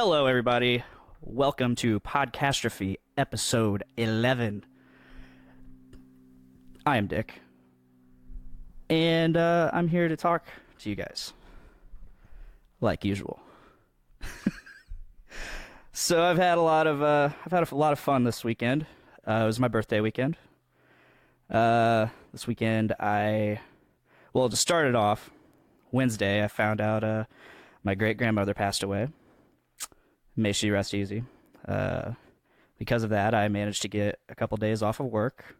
Hello, everybody. Welcome to Podcastrophe, episode 11. I am Dick, and I'm here to talk to you guys, like usual. So I've had a lot of fun this weekend. It was my birthday weekend. This weekend, to start it off, Wednesday, I found out my great-grandmother passed away. May she rest easy. Because of that, I managed to get a couple days off of work.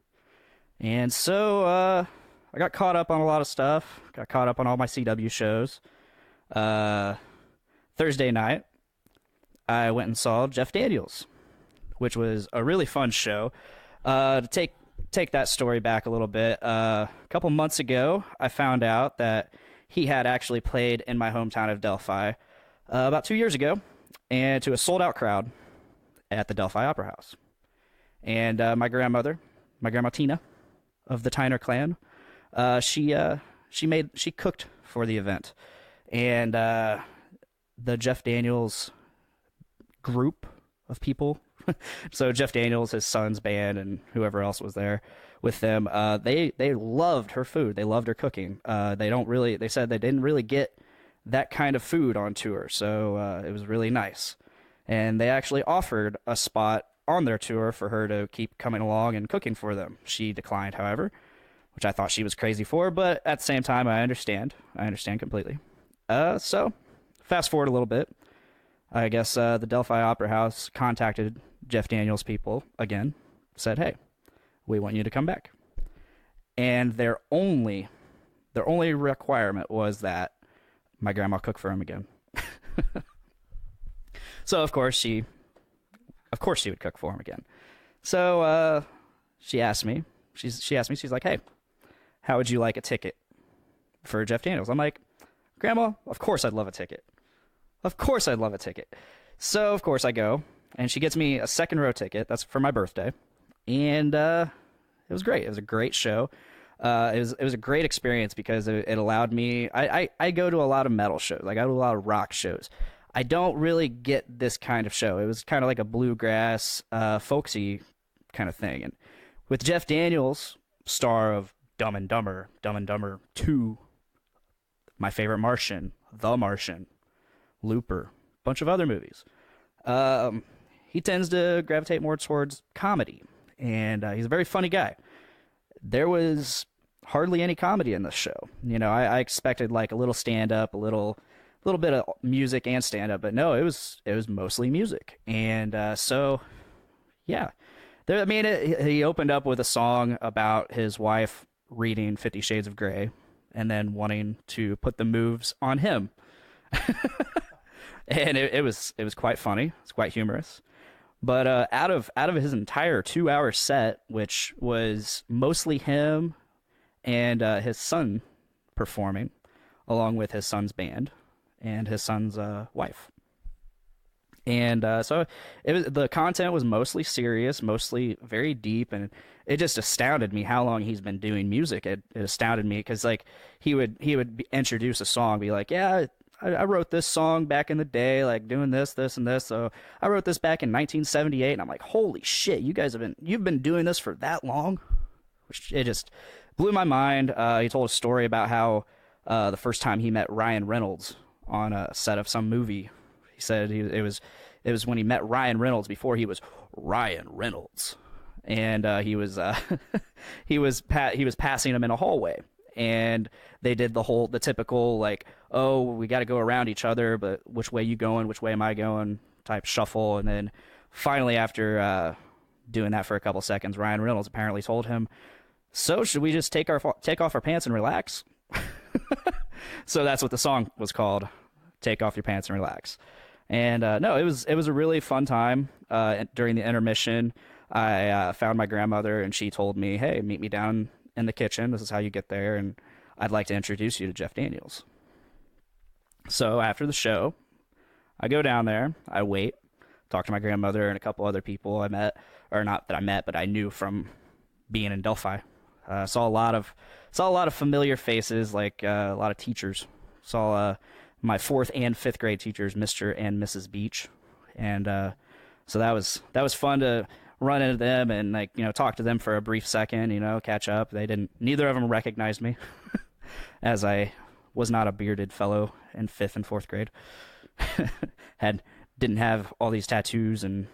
And so I got caught up on a lot of stuff. Got caught up on all my CW shows. Thursday night, I went and saw Jeff Daniels, which was a really fun show. To take that story back a little bit, a couple months ago, I found out that he had actually played in my hometown of Delphi about 2 years ago, and to a sold-out crowd at the Delphi Opera House. And my grandma Tina of the Tyner clan, she cooked for the event, and the Jeff Daniels group of people. So Jeff Daniels, his son's band, and whoever else was there with them, they loved her food. They loved her cooking. They said they didn't really get that kind of food on tour, so it was really nice. And they actually offered a spot on their tour for her to keep coming along and cooking for them. She declined, however, which I thought she was crazy for, but at the same time, I understand. I understand completely. So, fast forward a little bit. I guess the Delphi Opera House contacted Jeff Daniels' people again, said, hey, we want you to come back. And their only requirement was that my grandma cook for him again. So of course she would cook for him again. So she asked me, she's like, hey, how would you like a ticket for Jeff Daniels? I'm like, Grandma, of course I'd love a ticket. Of course I'd love a ticket. So of course I go, and she gets me a second row ticket. That's for my birthday. And it was great. It was a great show. It was a great experience because it allowed me. I go to a lot of metal shows. I go to a lot of rock shows. I don't really get this kind of show. It was kind of like a bluegrass, folksy kind of thing. And with Jeff Daniels, star of Dumb and Dumber 2, My Favorite Martian, The Martian, Looper, a bunch of other movies, he tends to gravitate more towards comedy. And he's a very funny guy. There was hardly any comedy in this show. You know, I expected like a little stand-up, a little bit of music and stand-up, but no, it was mostly music. And so, yeah. He opened up with a song about his wife reading 50 Shades of Grey and then wanting to put the moves on him. And it was quite funny. It's quite humorous. But out of his entire 2-hour set, which was mostly him and his son performing, along with his son's band and his son's wife. And so the content was mostly serious, mostly very deep, and it just astounded me how long he's been doing music. It astounded me because like he would introduce a song, be like, yeah, I wrote this song back in the day, like doing this, and this. So I wrote this back in 1978, and I'm like, holy shit, you've been doing this for that long? It just blew my mind. He told a story about how the first time he met Ryan Reynolds on a set of some movie. He said it was when he met Ryan Reynolds before he was Ryan Reynolds, and he was passing him in a hallway. And they did the typical, like, oh, we got to go around each other, but which way you going, which way am I going type shuffle. And then finally, after doing that for a couple seconds, Ryan Reynolds apparently told him, so should we just take off our pants and relax? So that's what the song was called, Take Off Your Pants and Relax. And no, it was a really fun time. During the intermission, I found my grandmother, and she told me, hey, meet me down in the kitchen. This is how you get there, and I'd like to introduce you to Jeff Daniels. So after the show, I go down there, I wait, talk to my grandmother and a couple other people I met, or not that I met, but I knew from being in Delphi. Saw a lot of familiar faces, like a lot of teachers. Saw my 4th and 5th grade teachers, Mr. and Mrs. Beach, And so that was fun to run into them and like, you know, talk to them for a brief second, you know, catch up. Neither of them recognized me as I was not a bearded fellow in 5th and 4th grade. Didn't have all these tattoos and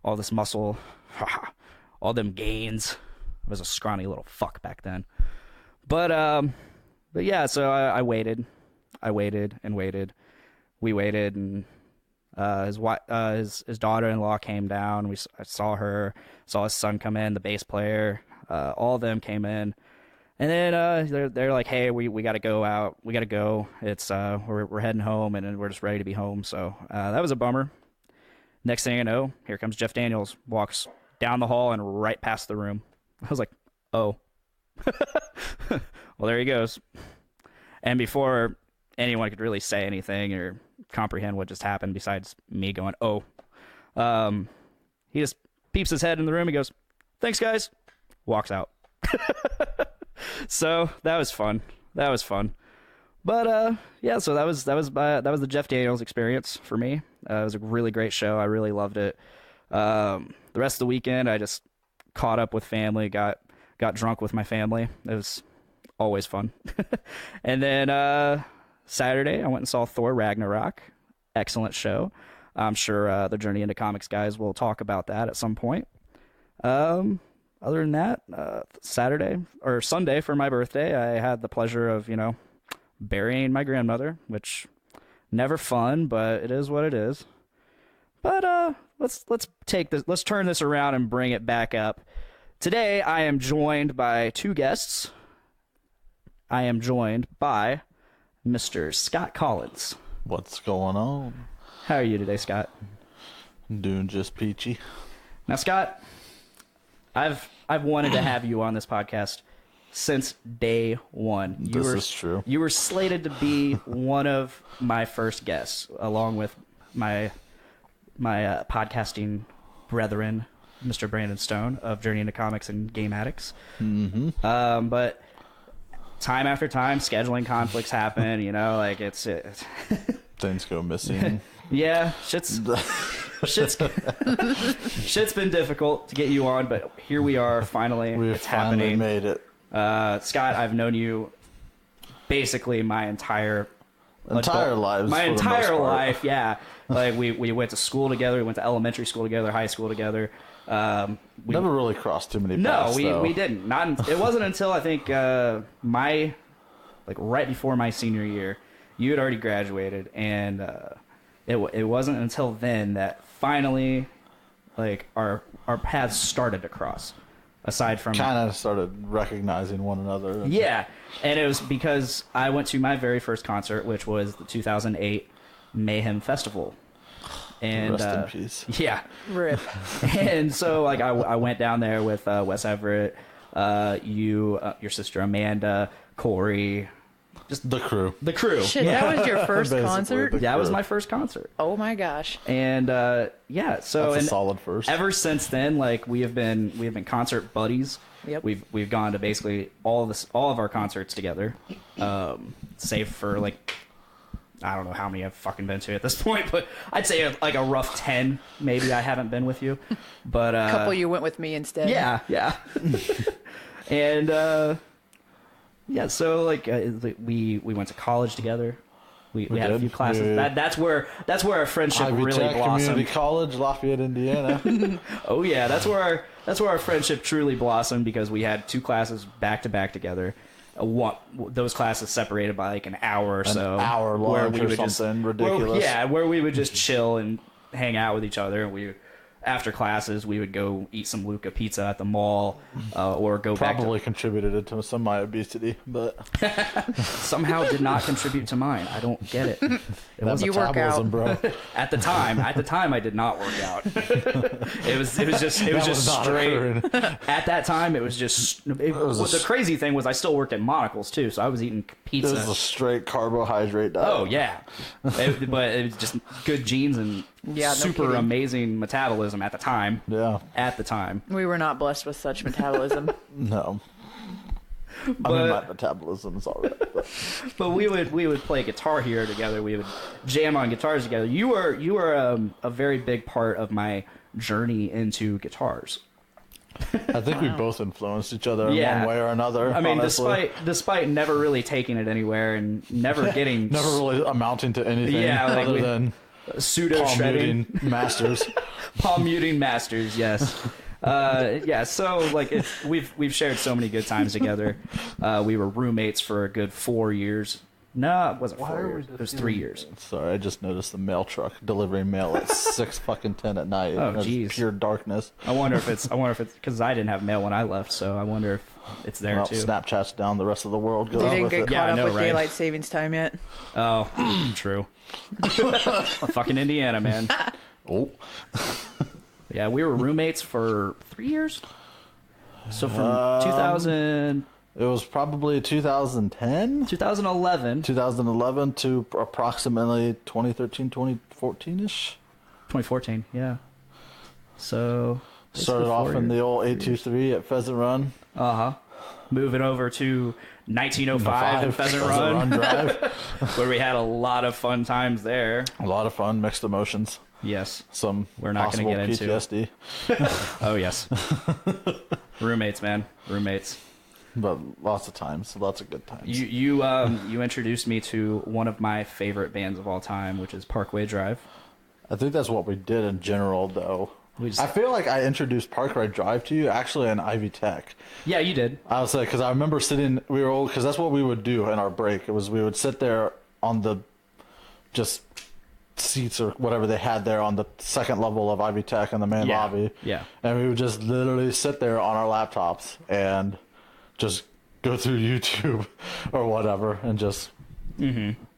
all this muscle, all them gains. I was a scrawny little fuck back then. But yeah, so I waited. I waited and waited. We waited, and his daughter-in-law came down. I saw her, saw his son come in, the bass player. All of them came in. And then they're like, hey, we got to go out. We got to go. It's we're heading home, and we're just ready to be home. So that was a bummer. Next thing I know, here comes Jeff Daniels, walks down the hall and right past the room. I was like, oh. Well, there he goes. And before anyone could really say anything or comprehend what just happened, besides me going, oh, he just peeps his head in the room. He goes, thanks, guys. Walks out. So that was fun. But yeah, so that was the Jeff Daniels experience for me. It was a really great show. I really loved it. The rest of the weekend, I just caught up with family, got drunk with my family. It was always fun. And then Saturday, I went and saw Thor Ragnarok. Excellent show. I'm sure the Journey into Comics guys will talk about that at some point. Other than that, Sunday for my birthday, I had the pleasure of, you know, burying my grandmother, which never fun, but it is what it is. But let's turn this around and bring it back up. Today, I am joined by two guests. I am joined by Mr. Scott Collins. What's going on? How are you today, Scott? I'm doing just peachy. Now, Scott, I've wanted to have you on this podcast since day one. This is true. You were slated to be one of my first guests, along with my podcasting brethren, Mr. Brandon Stone of Journey into Comics and Game Addicts. Mm-hmm. But time after time, scheduling conflicts happen. You know, like it's things go missing. Yeah, shit's been difficult to get you on, but here we are. Finally, it's happening. Made it. Scott, I've known you basically my entire lives. My entire life, yeah. Like we went to school together. We went to elementary school together, high school together. Never really crossed too many paths. No, we didn't. It wasn't until I think right before my senior year, you had already graduated, and it wasn't until then that finally, like our paths started to cross. Aside from kind of started recognizing one another. Yeah, and it was because I went to my very first concert, which was the 2008 Mayhem Festival. And rest in peace. Yeah, rip. And so like I went down there with Wes Everett, your sister Amanda, Corey. Just the crew. Shit, yeah. That was your first concert? That was my first concert. Oh my gosh. And yeah, so that's a solid first. Ever since then, like we have been concert buddies. Yep. We've gone to basically all of our concerts together. Save for like I don't know how many I've fucking been to at this point, but I'd say like a rough 10 maybe I haven't been with you. But a couple you went with me instead. Yeah. And yeah, so like we went to college together. We had a few classes. That's where our friendship Ivy really Tech blossomed. Community College, Lafayette, Indiana. Oh yeah, that's where our friendship truly blossomed because we had two classes back to back together. Those classes separated by like an hour or so. An hour long or something ridiculous. Where we would just chill and hang out with each other. And after classes, we would go eat some Luca pizza at the mall, or go back. Probably contributed to some of my obesity, but somehow did not contribute to mine. I don't get it. It was metabolism, bro. At the time, I did not work out. It was just straight. At that time, it was just. The crazy thing was, I still worked at Monocle's too, so I was eating pizza. It was a straight carbohydrate diet. Oh yeah, but it was just good genes and super amazing metabolism at the time. Yeah, at the time we were not blessed with such metabolism. No. I mean, my metabolism is all right. But we would play Guitar Hero together. We would jam on guitars together. You were a very big part of my journey into guitars. I think we both influenced each other in one way or another. I mean, honestly. despite never really taking it anywhere and never getting never really amounting to anything other than pseudo palm shredding muting masters. Palm muting masters, yes. So like we've shared so many good times together. We were roommates for a good 4 years. No, it wasn't 4 years. It was 3 years. Sorry, I just noticed the mail truck delivering mail at 6:10 at night. Oh, jeez. Pure darkness. I wonder if it's because I didn't have mail when I left, so I wonder if it's there too. Snapchat's down. The rest of the world goes You didn't with get it. caught up with right? daylight savings time yet. Oh, true. Fucking Indiana, man. Oh. Yeah, we were roommates for 3 years. So from 2000. It was probably 2010? 2011. 2011 to approximately 2013, 2014-ish. 2014, yeah. So... Started off in the old 823 at Pheasant Run. Uh-huh. Moving over to 1905 and Pheasant Run Drive. where we had a lot of fun times there. A lot of fun, mixed emotions. Yes. Some we're not going to get into PTSD. Oh, yes. Roommates, man. Roommates. But lots of times, lots of good times. You introduced me to one of my favorite bands of all time, which is Parkway Drive. I think that's what we did in general, though. I feel like I introduced Parkway Drive to you actually in Ivy Tech. Yeah, you did. I was like, because I remember we were old, because that's what we would do in our break. It was we would sit there on the just seats or whatever they had there on the second level of Ivy Tech in the main lobby. Yeah. And we would just literally sit there on our laptops and just go through YouTube or whatever and just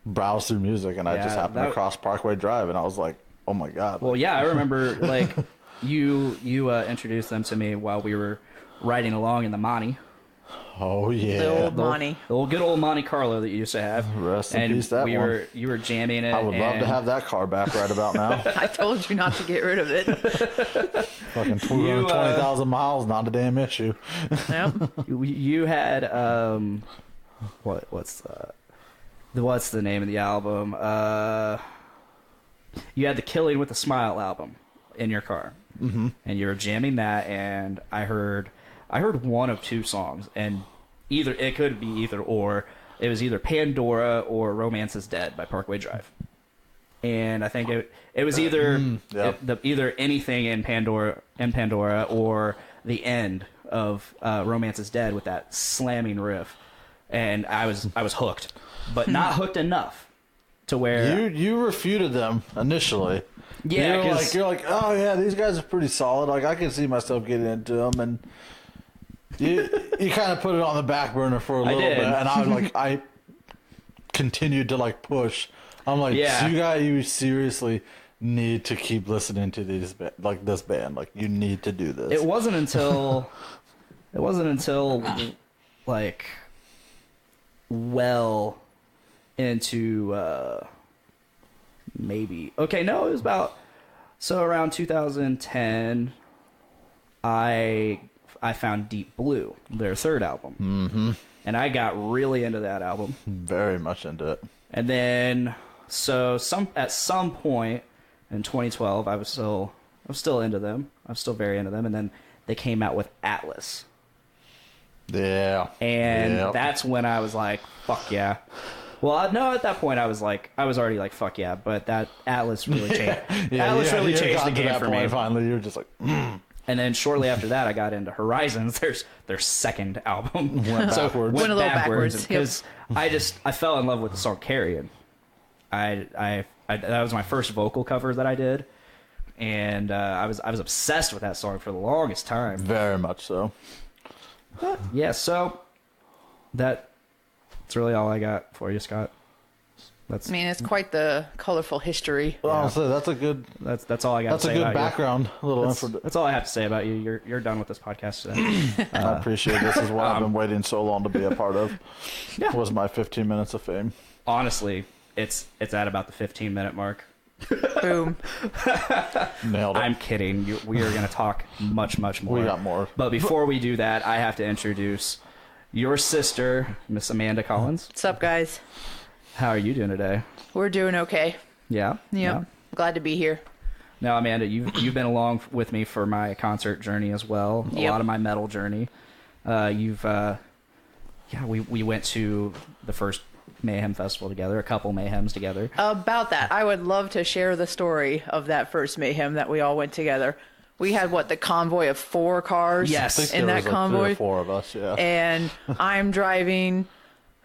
browse through music. And I just happened across Parkway Drive, and I was like, oh my God. Well, yeah, I remember like you introduced them to me while we were riding along in the Monty. Oh yeah, the old Monty, the old good old Monte Carlo that you used to have. Rest in peace, that one. You were jamming it. I would love to have that car back right about now. I told you not to get rid of it. Fucking 20,000 miles, not a damn issue. Yep. You had what's the name of the album? You had the Killing with a Smile album in your car, and you were jamming that, and I heard one of two songs, and it could be either or. It was either Pandora or Romance is Dead by Parkway Drive, and I think it was either either anything in Pandora or the end of Romance is Dead with that slamming riff, and I was hooked, but not hooked enough to where you refuted them initially. Yeah, you're like, oh yeah, these guys are pretty solid. Like I can see myself getting into them, and you kind of put it on the back burner for a little bit, and I continued to like push. I'm like, you seriously need to keep listening to this band. Like you need to do this. It wasn't until like well into maybe it was about around 2010 I found Deep Blue, their third album, and I got really into that album, very much into it. And then at some point in 2012 I'm still into them. I'm still very into them, and then they came out with Atlas. Yeah. And that's when I was like, fuck yeah. Well, no, at that point I was already like, fuck yeah, but that Atlas really changed. Atlas really changed the game for me. Finally, you're just like, And then shortly after that, I got into Horizons, their second album. Went a little backwards because I fell in love with the song Carrion. That was my first vocal cover that I did, and I was obsessed with that song for the longest time. Very much so. Yeah, so that's really all I got for you, Scott. It's quite the colorful history. Well, honestly, that's a good. That's all I got. That's to say a good about background. That's all I have to say about you. You're done with this podcast today. I appreciate this. Is what I've been waiting so long to be a part of. Yeah. Was my 15 minutes of fame. Honestly, it's at about the 15-minute mark. Boom. Nailed it. I'm kidding. We are going to talk much more. We got more. But before we do that, I have to introduce your sister, Miss Amanda Collins. What's up, guys? How are you doing today? We're doing okay. Yeah? Yep. Yeah. Glad to be here. Now, Amanda, you've been along with me for my concert journey as well. A lot of my metal journey. We went to the first Mayhem Festival together, a couple Mayhems together. About that, I would love to share the story of that first Mayhem that we all went together. We had, the convoy of 4 cars in that convoy? 3 or 4 of us, yeah. And I'm driving,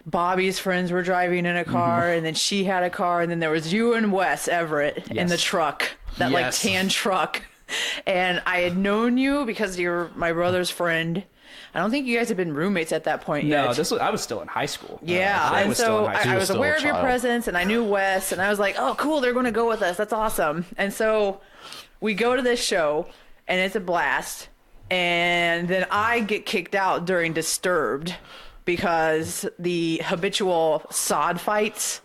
Bobby's friends were driving in a car, and then she had a car, and then there was you and Wes Everett in the truck, that tan truck. And I had known you because you're my brother's friend. I don't think you guys had been roommates at that point yet. No, I was still in high school. Yeah, and so I was aware of your presence, and I knew Wes, and I was like, oh, cool, they're going to go with us. That's awesome. And so we go to this show, and it's a blast. And then I get kicked out during Disturbed because the habitual sod fights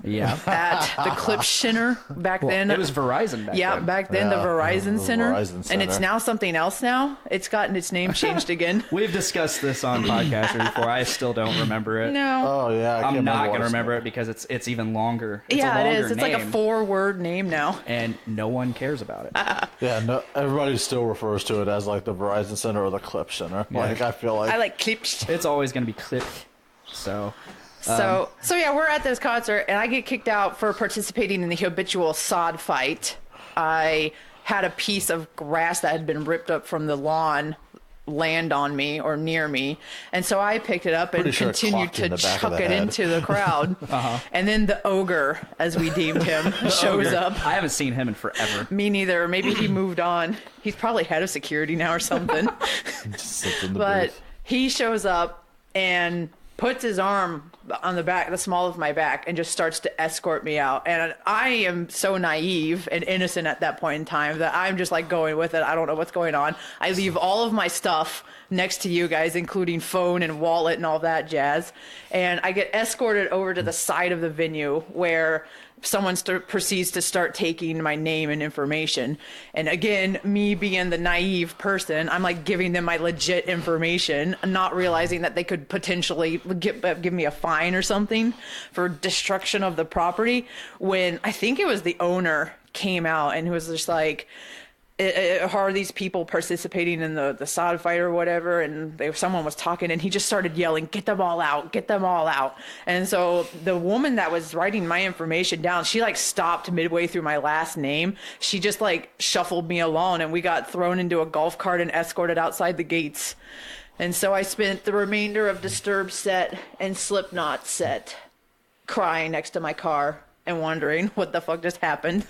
at the Clip Center back then. It was Verizon back then. Yeah, back then, the Verizon Center. Verizon Center. And it's now something else now. It's gotten its name changed again. We've discussed this on Podcastrophe before. I still don't remember it. No. Oh, yeah. I'm not going to remember it because it's even longer. It's yeah, a it is. It's name, like a 4-word name now. and no one cares about it. Yeah, no, everybody still refers to it as the Verizon Center or the Clip Center. Yeah. I feel like... I like Clips. It's always going to be Clip. So yeah, we're at this concert, and I get kicked out for participating in the habitual sod fight. I had a piece of grass that had been ripped up from the lawn land on me or near me, and so I picked it up and continued to chuck it into the crowd. And then the ogre, as we deemed him, shows up. I haven't seen him in forever. Me neither. Maybe he moved on. He's probably head of security now or something. But he shows up and puts his arm on the small of my back, and just starts to escort me out. And I am so naive and innocent at that point in time that I'm just going with it. I don't know what's going on. I leave all of my stuff next to you guys, including phone and wallet and all that jazz. And I get escorted over to the side of the venue where someone proceeds to start taking my name and information. And again, me being the naive person, I'm giving them my legit information, not realizing that they could potentially give me a fine or something for destruction of the property, when I think it was the owner came out and was just like, how are these people participating in the sod fight or whatever? And someone was talking, and he just started yelling, get them all out, get them all out. And so the woman that was writing my information down, she stopped midway through my last name. She just shuffled me along, and we got thrown into a golf cart and escorted outside the gates. And so I spent the remainder of Disturbed set and Slipknot set crying next to my car and wondering what the fuck just happened.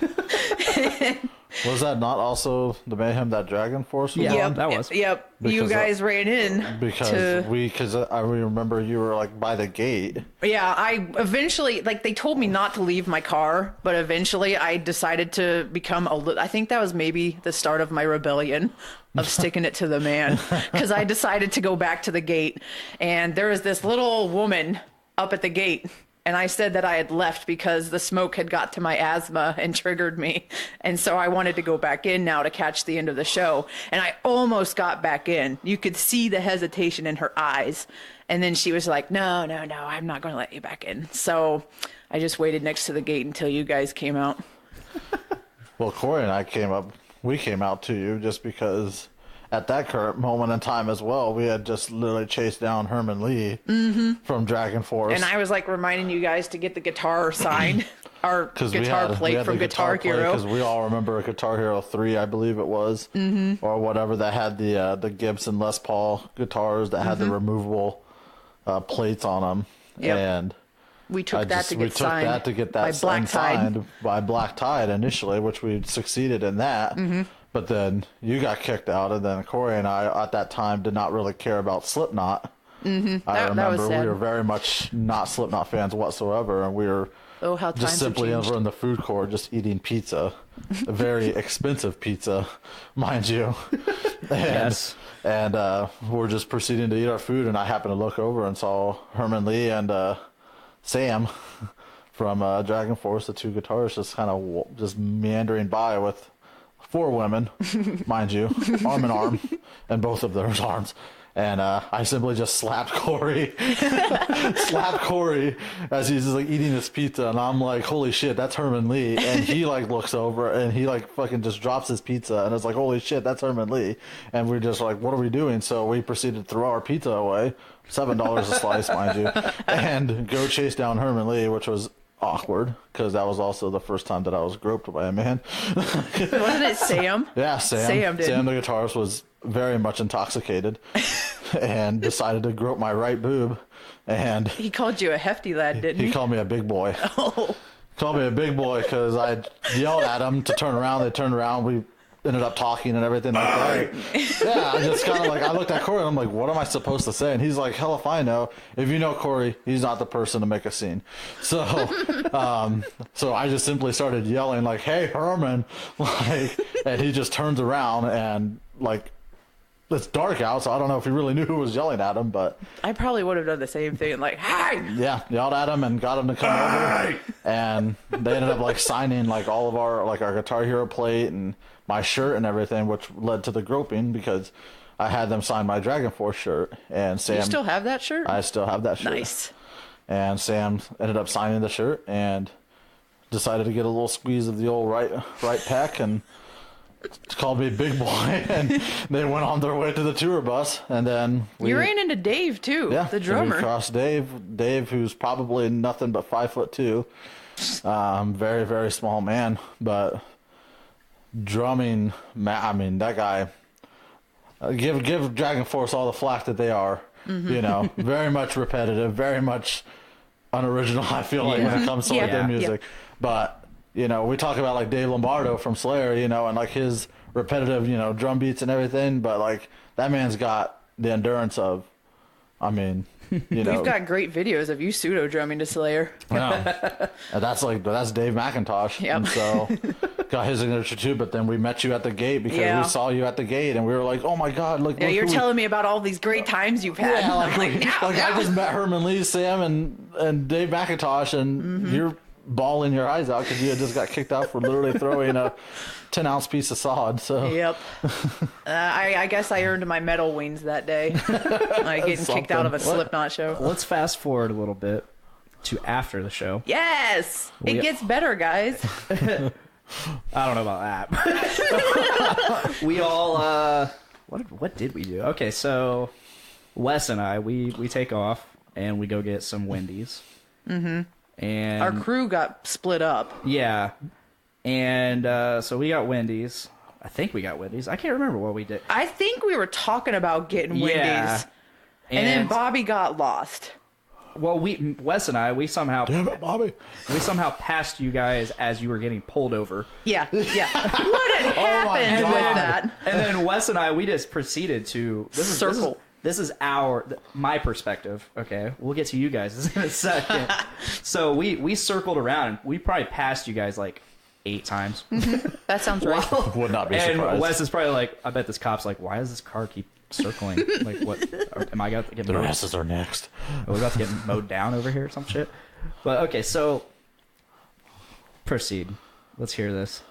Was that not also the Mayhem that Dragon Force was on? That was. Yep. You guys ran in. Because I remember you were by the gate. Yeah, I eventually, they told me not to leave my car, but eventually I decided to become I think that was maybe the start of my rebellion of sticking it to the man. Because I decided to go back to the gate, and there was this little woman up at the gate. And I said that I had left because the smoke had got to my asthma and triggered me. And so I wanted to go back in now to catch the end of the show. And I almost got back in. You could see the hesitation in her eyes. And then she was like, no, I'm not going to let you back in. So I just waited next to the gate until you guys came out. Well, Corey and I came out to you just because at that current moment in time as well, we had just literally chased down Herman Lee from Dragon Force. And I was reminding you guys to get the guitar signed, our guitar plate from Guitar Hero. Because we all remember Guitar Hero 3, I believe it was, or whatever, that had the Gibson Les Paul guitars that had the removable plates on them. Yep. And we took that to get signed by Black Tide initially, which we succeeded in that. But then you got kicked out, and then Corey and I, at that time, did not really care about Slipknot. I remember we were very much not Slipknot fans whatsoever, and we were just simply over in the food court just eating pizza. A very expensive pizza, mind you. Yes. And we're just proceeding to eat our food, and I happened to look over and saw Herman Lee and Sam from Dragon Force, the two guitarists, just kind of just meandering by with 4 women, mind you, arm in arm, and both of their arms. And I simply just slapped Corey, as he's like eating his pizza, and I'm like, holy shit, that's Herman Lee. And he like looks over and he like fucking just drops his pizza, and it's like, holy shit, that's Herman Lee. And we're just like, what are we doing? So we proceeded to throw our pizza away, $7 a slice, mind you, and go chase down Herman Lee, which was awkward because that was also the first time that I was groped by a man. Wasn't it Sam? Yeah, Sam the guitarist was very much intoxicated and decided to grope my right boob, and he called you a hefty lad, didn't he? He called me a big boy. Oh, Called me a big boy because I yelled at him to turn around. They turned around. We ended up talking and everything like that. Yeah, I just kind of like, I looked at Corey and I'm like, what am I supposed to say? And he's like, hell if I know. If you know Corey, he's not the person to make a scene. So so I just simply started yelling like, hey Herman, like, and he just turns around and like, it's dark out, so I don't know if he really knew who was yelling at him, but I probably would have done the same thing, like, hey! Yeah, yelled at him and got him to come over, and they ended up like signing like all of our like our Guitar Hero plate and my shirt and everything, which led to the groping because I had them sign my Dragon Force shirt. And Sam, you still have that shirt? I still have that shirt. Nice. And Sam ended up signing the shirt and decided to get a little squeeze of the old right pec and called me big boy, and they went on their way to the tour bus. And then you ran into Dave too, the drummer. We crossed Dave, who's probably nothing but 5'2", very very small man, but drumming. I mean, that guy. Give Dragon Force all the flack that they are. You know, very much repetitive, very much unoriginal. I feel like when it comes to like their music, but. You know, we talk about like Dave Lombardo from Slayer, you know, and like his repetitive, you know, drum beats and everything, but like that man's got the endurance of, I mean, you know. We've got great videos of you pseudo drumming to Slayer. Yeah. that's Dave McIntosh. Yep. And so got his signature too, but then we met you at the gate because we saw you at the gate and we were like, oh my God, look. Yeah, you're telling me about all these great times you've had. Yeah, I'm like, no. I just met Herman Lee, Sam, and Dave McIntosh, and you're bawling your eyes out because you had just got kicked out for literally throwing a 10-ounce piece of sod. So yep. I guess I earned my medal wings that day. Like getting kicked out of a Slipknot show. Let's fast forward a little bit to after the show. Yes, it gets better, guys. I don't know about that. We all what did we do? Okay, so Wes and I we take off and we go get some Wendy's. And our crew got split up. Yeah. And so we got Wendy's. I think we got Wendy's. I can't remember what we did. I think we were talking about getting Wendy's. And then Bobby got lost. Well, Wes and I, we somehow... Damn it, Bobby. We somehow passed you guys as you were getting pulled over. Yeah. What had happened with that? And then Wes and I, we just proceeded to... Circle. This is my perspective. Okay, we'll get to you guys in a second. So we circled around and we probably passed you guys like 8 times. That sounds right. Would not be surprised. And Wes is probably like, I bet this cop's like, why does this car keep circling? Like, what? Am I about to get the asses are next? Are we about to get mowed down over here or some shit? But okay, so proceed. Let's hear this.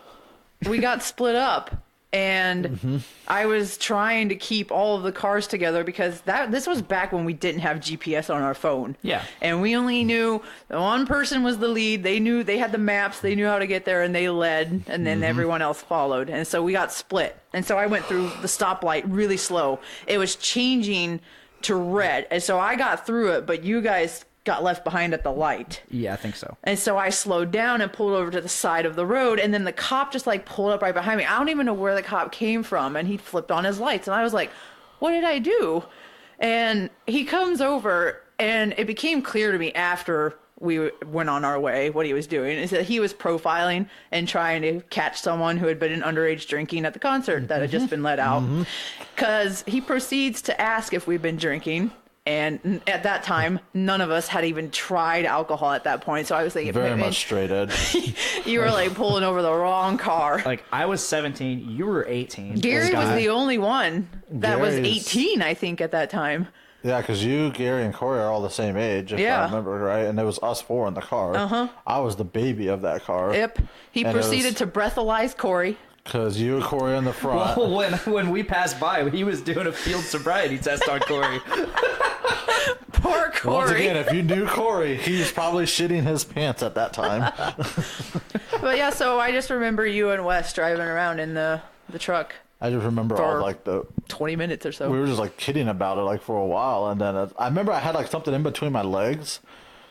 We got split up. And I was trying to keep all of the cars together because this was back when we didn't have GPS on our phone. Yeah. And we only knew the one person was the lead. They had the maps. They knew how to get there and they led. And then everyone else followed. And so we got split. And so I went through the stoplight really slow. It was changing to red. And so I got through it, but you guys got left behind at the light. Yeah, I think so. And so I slowed down and pulled over to the side of the road, and then the cop just like pulled up right behind me. I don't even know where the cop came from, and he flipped on his lights, and I was like, what did I do? And he comes over, and it became clear to me after we went on our way what he was doing is that he was profiling and trying to catch someone who had been in underage drinking at the concert that had just been let out, because he proceeds to ask if we've been drinking. And at that time, none of us had even tried alcohol at that point. So I was thinking, very much straight edge. You were like pulling over the wrong car. Like I was 17, you were 18. Gary was the only one that was 18, I think, at that time. Yeah, because you, Gary, and Corey are all the same age, if I remember right. And it was us 4 in the car. I was the baby of that car. Yep. He proceeded to breathalyze Corey. Because you and Corey in the front. Well, when we passed by, he was doing a field sobriety test on Corey. Poor Corey. Once again, if you knew Corey, he was probably shitting his pants at that time. But yeah, so I just remember you and Wes driving around in the truck. I just remember all like the 20 minutes or so. We were just like kidding about it like for a while, and then I remember I had like something in between my legs.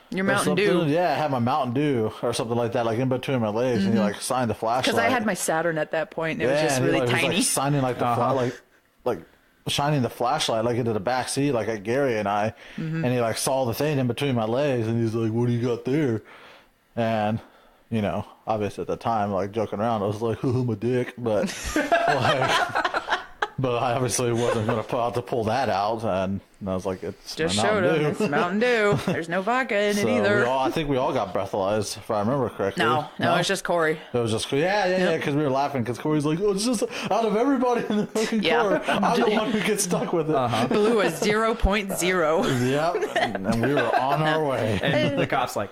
Your Mountain Dew. Yeah, I had my Mountain Dew or something like that, like in between my legs, and you like signed the flashlight. Because I had my Saturn at that point, and it was just really tiny. He was, like, signing like the like shining the flashlight like into the back seat, like at Gary and I, and he like saw the thing in between my legs, and he's like, "What do you got there?" And you know, obviously at the time, like joking around, I was like, "I'm a dick," but but I obviously wasn't going to pull that out, and I was like, "It's just showed him. It's Mountain Dew. There's no vodka in it either." I think we all got breathalyzed, if I remember correctly. No, it's just Corey. It was just yeah, because we were laughing because Corey's like, "Oh, it's just out of everybody in the fucking car, I'm the one who gets stuck with it." Blew a 0.0. Yep, and we were on our way. And the cop's like,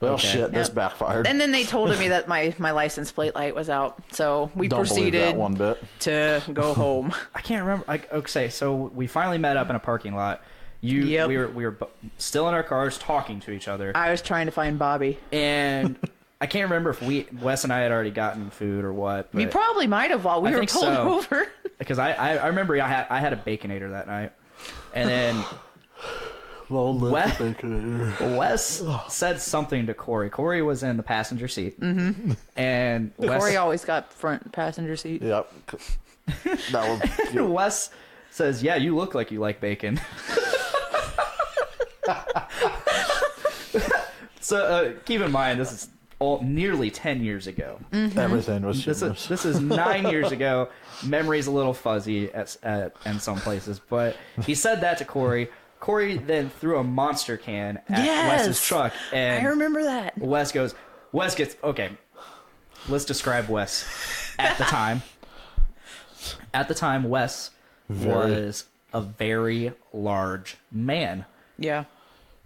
well, shit, this backfired. And then they told me that my license plate light was out, so we Don't proceeded that one bit. to go home. I can't remember. Okay, so we finally met up in a parking lot. We were still in our cars talking to each other. I was trying to find Bobby, and I can't remember if Wes and I had already gotten food or what. We probably might have while we were pulled over. Because I remember I had a Baconator that night, and then Wes said something to Corey. Corey was in the passenger seat, and Corey always got front passenger seat. Yep. And Wes says, "Yeah, you look like you like bacon." So keep in mind, this is nearly 10 years ago. Everything was this is 9 years ago. Memory's a little fuzzy in some places, but he said that to Corey. Corey then threw a monster can at Wes's truck, and I remember that. Wes gets okay. Let's describe Wes at the time. At the time, Wes was a very large man. Yeah.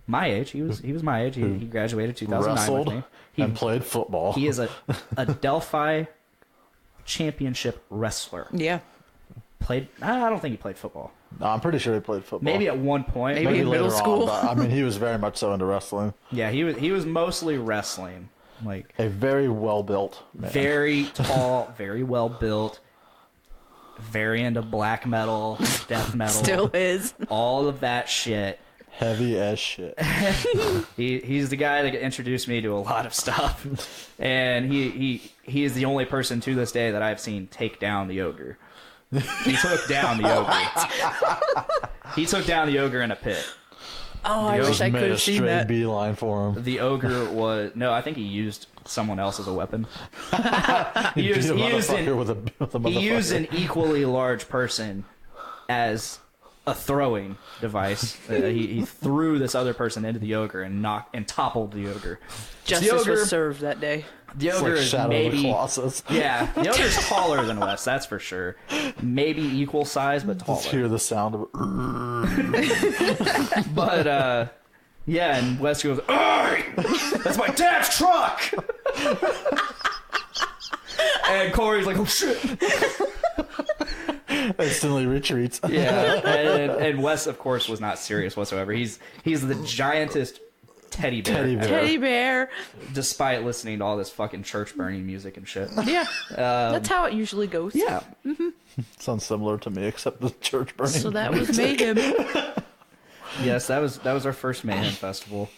My age. He was my age. He graduated 2009 wrestled with me. and played football. He is a Delphi championship wrestler. Yeah. I don't think he played football. No, I'm pretty sure he played football. Maybe at one point. Maybe in middle school. But, I mean, he was very much so into wrestling. Yeah, he was mostly wrestling. Like a very well built man. Very tall, very well built, very into black metal, death metal. Still is. All of that shit. Heavy as shit. He's the guy that introduced me to a lot of stuff. And he is the only person to this day that I've seen take down the ogre. He took down the ogre. He took down the ogre in a pit. Oh, I wish I could have seen that. Beeline for him. The ogre was I think he used someone else as a weapon. he used an equally large person as a throwing device. He threw this other person into the ogre and toppled the ogre. Justice was served that day. The ogre is maybe the ogre's taller than Wes, that's for sure. Maybe equal size, but taller. Just hear the sound of it. But yeah, and Wes goes, "Hey, that's my dad's truck!" And Corey's like, "Oh shit!" Instantly retreats. Yeah, and Wes, of course, was not serious whatsoever. He's the giantest teddy bear. Despite listening to all this fucking church burning music and shit. Yeah, that's how it usually goes. Yeah. Mm-hmm. Sounds similar to me, except the church burning. So that was Mayhem. Yes, that was our first Mayhem festival.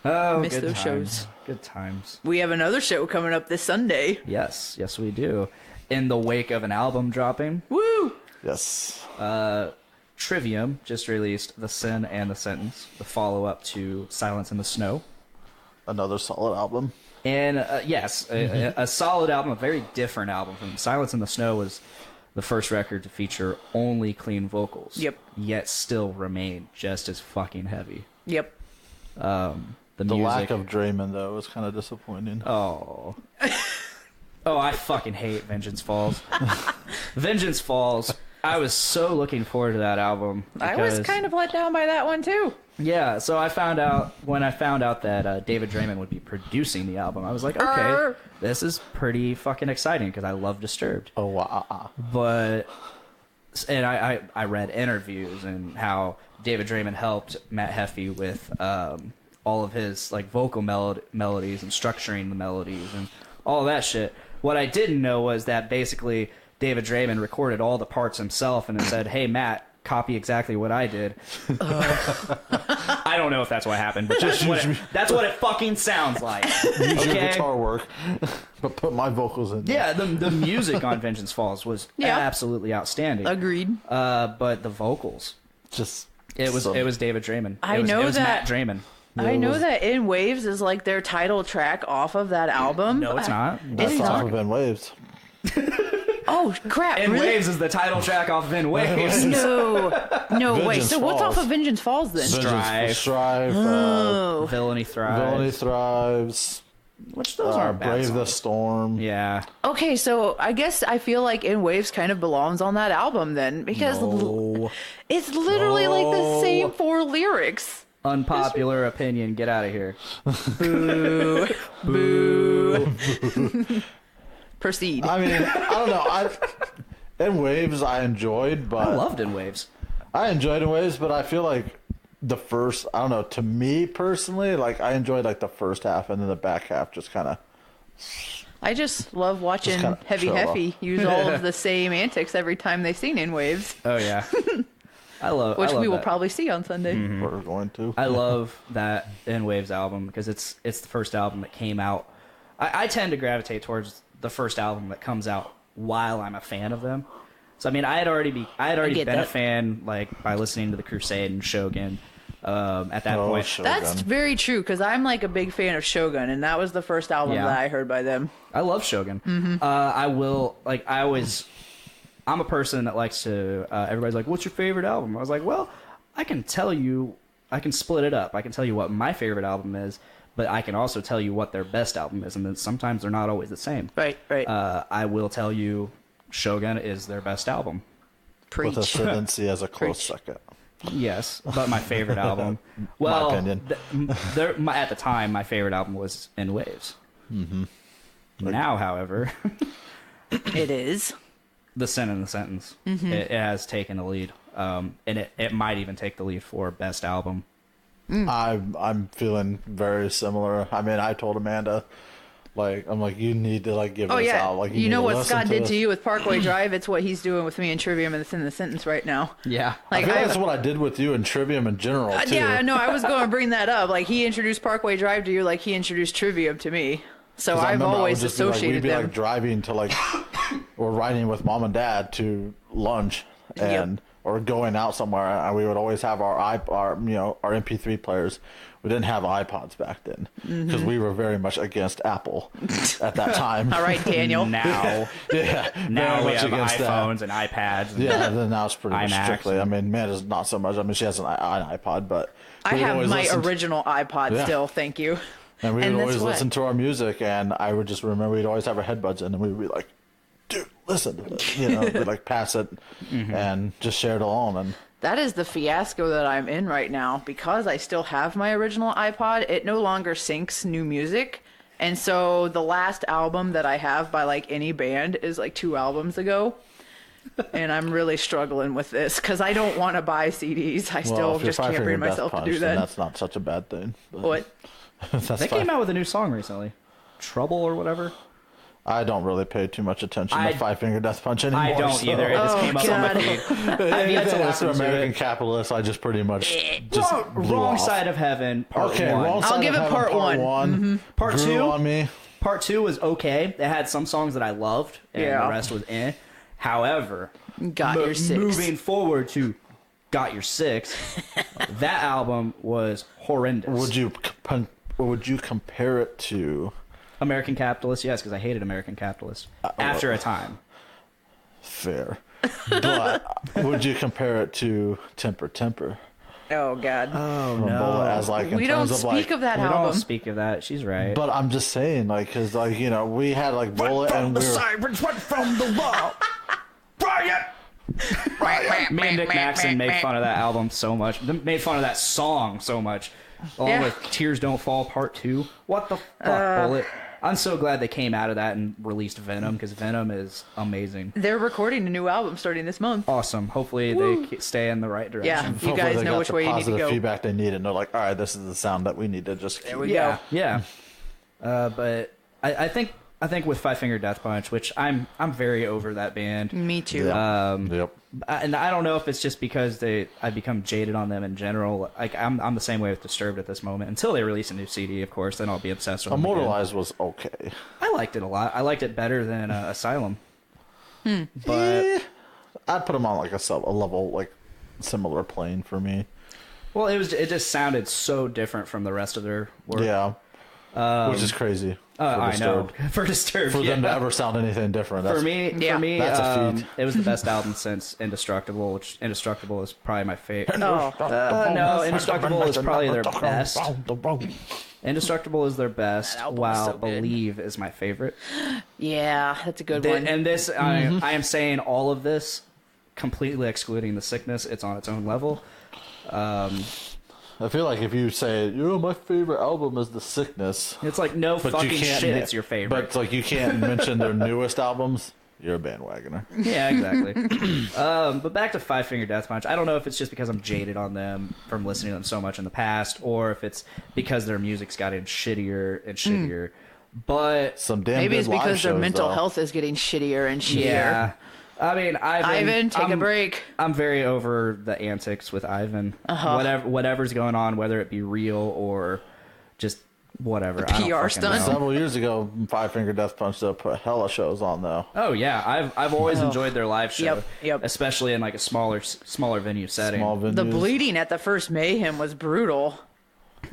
Oh, Missed good those times. shows. Good times. We have another show coming up this Sunday. Yes, we do. In the wake of an album dropping. Woo! Yes. Trivium just released The Sin and the Sentence, the follow-up to Silence in the Snow. Another solid album. And yes, a solid album, a very different album. From Silence in the Snow was the first record to feature only clean vocals. Yep. Yet still remain just as fucking heavy. Yep. The music, lack of Draymond, though, was kind of disappointing. Oh, I fucking hate Vengeance Falls. Vengeance Falls. I was so looking forward to that album. I was kind of let down by that one, too. Yeah, so when I found out that David Draymond would be producing the album, I was like, okay, this is pretty fucking exciting because I love Disturbed. Oh, wow. And I read interviews and how David Draymond helped Matt Heffy with all of his like vocal melodies and structuring the melodies and all that shit. What I didn't know was that basically David Draymond recorded all the parts himself and then said, "Hey Matt, copy exactly what I did." I don't know if that's what happened, but that's what it fucking sounds like. Use your guitar work, but put my vocals in there. Yeah, the music on Vengeance Falls was absolutely outstanding. Agreed. But the vocals, it was David Draymond. It was Matt Draymond. I know that In Waves is like their title track off of that album. No, it's not. That's off of In Waves. Oh crap! In Waves is the title track off of In Waves. No, wait. So what's Falls. off of Vengeance Falls then? Strive. Villainy Thrives. Villainy Thrives. Which those aren't bad Brave songs. the Storm. Yeah. Okay, so I guess I feel like In Waves kind of belongs on that album then because it's literally like the same 4 lyrics. Unpopular opinion. Get out of here. Boo. Boo. Proceed. I mean, I don't know. In Waves I enjoyed, but I loved In Waves. I enjoyed In Waves, but I feel like the first, I don't know, to me personally, like I enjoyed like the first half and then the back half just kind of. I just love watching Heavy chill Heffy use all of the same antics every time they sing In Waves. Oh yeah. Which we will that. probably see on Sunday. Mm-hmm. We're going to. I love that In Waves album because it's the first album that came out. I tend to gravitate towards the first album that comes out while I'm a fan of them. So I mean, I had already been a fan like by listening to the Crusade and Shogun at that point. Shogun. That's very true because I'm like a big fan of Shogun, and that was the first album that I heard by them. I love Shogun. Mm-hmm. I'm a person that likes to. Everybody's like, "What's your favorite album?" I was like, "Well, I can tell you. I can split it up. I can tell you what my favorite album is." But I can also tell you what their best album is, and then sometimes they're not always the same. Right. I will tell you, Shogun is their best album. Preach. With Ascendancy as a close second. Yes, but my favorite album. Well, my opinion. At the time, my favorite album was In Waves. Mm-hmm. Now, however, It is. The Sin in the Sentence. Mm-hmm. It has taken the lead, and it might even take the lead for best album. I'm feeling very similar. I mean, I told Amanda, like, I'm like, you need to like give this out. Like, you know what Scott did to you with Parkway Drive? It's what he's doing with me in Trivium and it's in the sentence right now. Yeah, like I feel that's what I did with you in Trivium in general too. Yeah, no, I was going to bring that up. Like he introduced Parkway Drive to you, like he introduced Trivium to me. So I've always associated we'd be them. like driving to like, or riding with mom and dad to lunch and. Or going out somewhere, and we would always have our MP3 players. We didn't have iPods back then because we were very much against Apple at that time. All right, Daniel. Now we have iPhones and iPads. And then now it's pretty iMacs strictly. I mean, Amanda's not so much. I mean, she has an iPod, but I have my original iPod still. Thank you. And we would always listen to our music, and I would just remember we'd always have our headbuds in, and we'd be like, dude, listen to this. You know, we'd like pass it and just share it along. And that is the fiasco that I'm in right now because I still have my original iPod. It no longer syncs new music. And so the last album that I have by like any band is like 2 albums ago. And I'm really struggling with this because I don't want to buy CDs. I still just can't bring myself to do that. That's not such a bad thing. What? They came out with a new song recently. Trouble or whatever. I don't really pay too much attention to Five Finger Death Punch anymore. I don't either. It just came up on my feed. I've yet to listen to American it. Capitalist, I just pretty much just Wrong Side of Heaven, part 1. I'll give it part 1. Mm-hmm. Part 2 on me. Part 2 was okay. It had some songs that I loved, and the rest was eh. However, Got Your Six. Moving forward to Got Your Six, that album was horrendous. Would you compare it to American Capitalist? Yes, because I hated American Capitalist after a time. Fair. But would you compare it to Temper? Oh, God. Oh, no. As like we don't speak of that album. We don't speak of that. She's right. But I'm just saying, like, because, like, you know, we had, like, Bullet and we were... sirens went from the wall. Riot! Me and Nick Maxon made fun of that album so much. Made fun of that song so much. Along with Tears Don't Fall Part 2. What the fuck, Bullet? I'm so glad they came out of that and released Venom, because Venom is amazing. They're recording a new album starting this month. Awesome. Hopefully they stay in the right direction. Yeah, you guys know which way you need to go. Positive feedback they need, and they're like, all right, this is the sound that we need to just keep. There we go. Yeah. But I think with Five Finger Death Punch, which I'm very over that band. Me too. Yep. And I don't know if it's just because I've become jaded on them in general. Like I'm the same way with Disturbed at this moment. Until they release a new CD, of course, then I'll be obsessed with them. Immortalized was okay. I liked it a lot. I liked it better than Asylum. But I'd put them on like a level like similar plane for me. Well, it just sounded so different from the rest of their work. Yeah. Which is crazy. I know. For Disturbed. For them to ever sound anything different. For me, that's a feat. It was the best album since Indestructible, which Indestructible is probably my favorite. Oh. No, Indestructible is probably their best. Indestructible is their best, while so Believe is my favorite. Yeah, that's a good one. And this, I am saying all of this, completely excluding The Sickness. It's on its own level. I feel like if you say, my favorite album is The Sickness. It's like, no fucking shit, it's your favorite. But it's like you can't mention their newest albums. You're a bandwagoner. Yeah, exactly. But back to Five Finger Death Punch. I don't know if it's just because I'm jaded on them from listening to them so much in the past, or if it's because their music's gotten shittier and shittier. But some damn maybe it's because their mental though. Health is getting shittier and shittier. Yeah. I mean, Ivan, take a break. I'm very over the antics with Ivan. Whatever's going on, whether it be real or just whatever. PR stunt. Several years ago, Five Finger Death Punch put hella shows on though. Oh yeah, I've always enjoyed their live show. Yep. Especially in like a smaller venue setting. Small venues. The bleeding at the first Mayhem was brutal.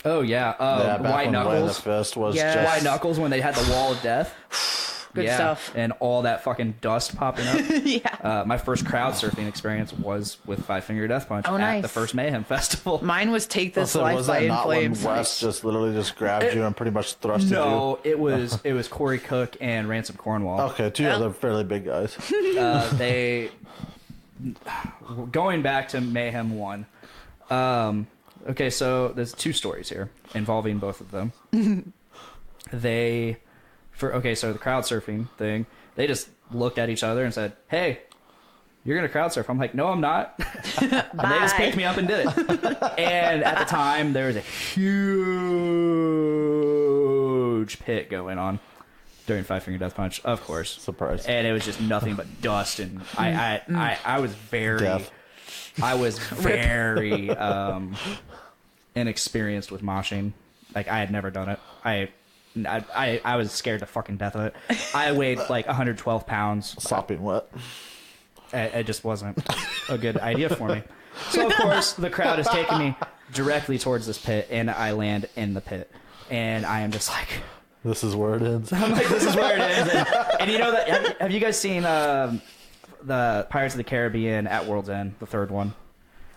Oh yeah, White Knuckles. The Fist was Yes. White Knuckles when they had the wall of death. Good stuff. And all that fucking dust popping up. Yeah. My first crowd surfing experience was with Five Finger Death Punch nice. at the first Mayhem Festival. Mine was Take This Also, Life was by that In not Flames. when Wes just literally just grabbed you and pretty much thrusted you? No, it was Corey Cook and Ransom Cornwall. Okay, two other fairly big guys. They going back to Mayhem 1. Okay, so there's two stories here involving both of them. So the crowd surfing thing, they just looked at each other and said, "Hey, you're gonna crowd surf." I'm like, "No, I'm not." And they just picked me up and did it. And at the time, there was a huge pit going on during Five Finger Death Punch, of course. Surprise. And it was just nothing but dust, and I was very, Death. I was very inexperienced with moshing. Like I had never done it. I was scared to fucking death of it. I weighed like 112 pounds. Sopping wet. It just wasn't a good idea for me. So of course the crowd is taking me directly towards this pit, and I land in the pit, and I am just like, this is where it ends. I'm like, this is where it ends. And you know that? Have you guys seen the Pirates of the Caribbean at World's End, the third one?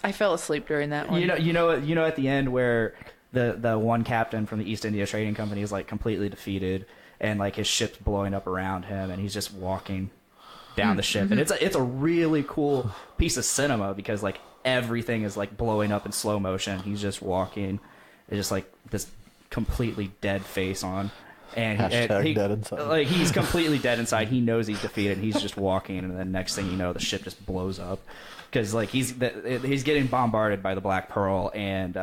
I fell asleep during that one. You know at the end where the one captain from the East India Trading Company is like completely defeated, and like his ship's blowing up around him, and he's just walking down the ship, and it's a really cool piece of cinema because like everything is like blowing up in slow motion. He's just walking, it's just like this completely dead face on, and dead inside. Like he's completely dead inside. He knows he's defeated, and he's just walking, and then next thing you know, the ship just blows up because like he's getting bombarded by the Black Pearl and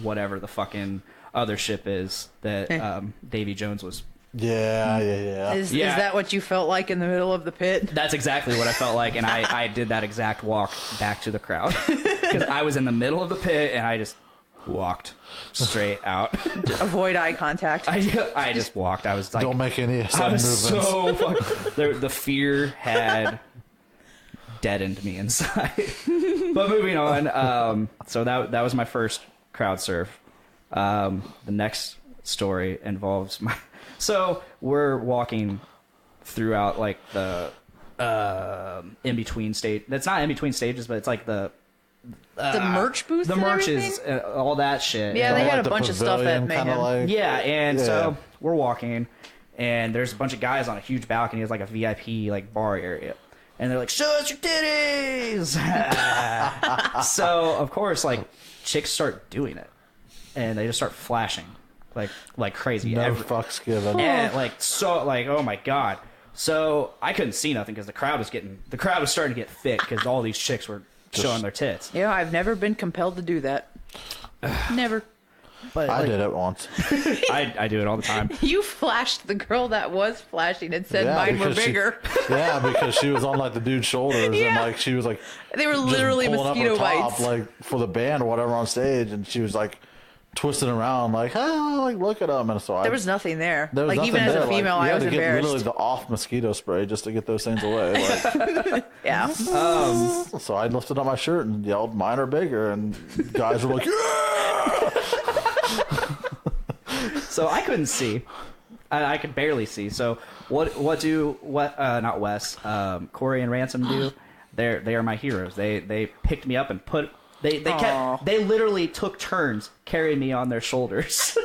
whatever the fucking other ship is that Davy Jones was. Yeah. Is that what you felt like in the middle of the pit? That's exactly what I felt like, and I did that exact walk back to the crowd because I was in the middle of the pit and I just walked straight out. Avoid eye contact. I just walked. I was like, don't make any I was movements. so fucking. The fear had deadened me inside. But moving on. So that was my first crowd surf. The next story involves my. So we're walking throughout like the in between stage. That's not in between stages, but it's like the merch booth. The and merch everything? is all that shit. Yeah, they Like had a the bunch of stuff at pavilion, Mayhem. kinda So we're walking, and there's a bunch of guys on a huge balcony. It's like a VIP like bar area, and they're like, show us your titties. So of course, like, chicks start doing it, and they just start flashing like crazy. No fucks given. And oh my god. So I couldn't see nothing because the crowd was starting to get thick because all these chicks were showing their tits. Yeah, I've never been compelled to do that. Never. But I did it once. I do it all the time. You flashed the girl that was flashing and said mine were bigger. Because she was on like the dude's shoulders and like she was like they were literally mosquito bites, like for the band or whatever on stage, and she was like twisting around like, like look at them, and so there was nothing there. There was like nothing even there. as a female, like, I was embarrassed. Literally the off mosquito spray just to get those things away. Like, yeah. So I lifted up my shirt and yelled, "Mine are bigger," and guys were like, "Yeah!" So I couldn't see. I could barely see. So not Wes, Corey and Ransom do? They are my heroes. They picked me up and they literally took turns carrying me on their shoulders.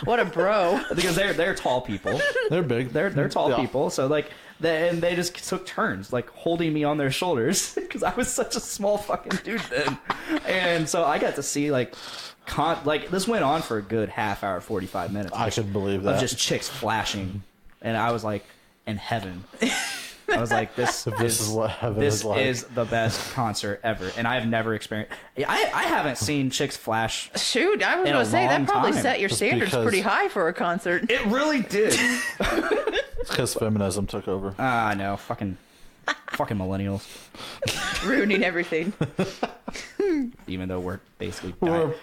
What a bro. Because they're tall people. They're big. They're tall people. So like they just took turns like holding me on their shoulders because I was such a small fucking dude then. And so I got to see like this went on for a good half hour, 45 minutes. I could believe that. Of just chicks flashing, and I was like in heaven. I was like, this is what heaven is like. This is the best concert ever, and I've never experienced. I haven't seen chicks flash. Shoot, I was going to say that probably set your standards pretty high for a concert. It really did. It's because feminism took over. I know, fucking millennials, ruining everything. Even though we're basically we're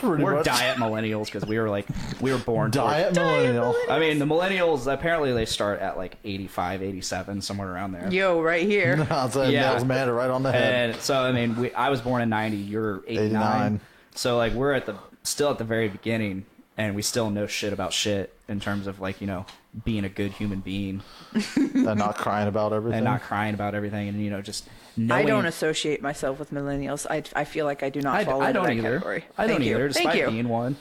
diet millennials because we were born diet millennial. I mean, the millennials apparently they start at like 85, 87, somewhere around there. Yo, right here. I'll say that was mad right on the head. And so I mean, I was born in 90. You're 89. So like we're still at the very beginning, and we still know shit about shit in terms of like being a good human being and not crying about everything. And just knowing. I don't associate myself with millennials. I feel like I do not fall into that category. I don't either, despite being one.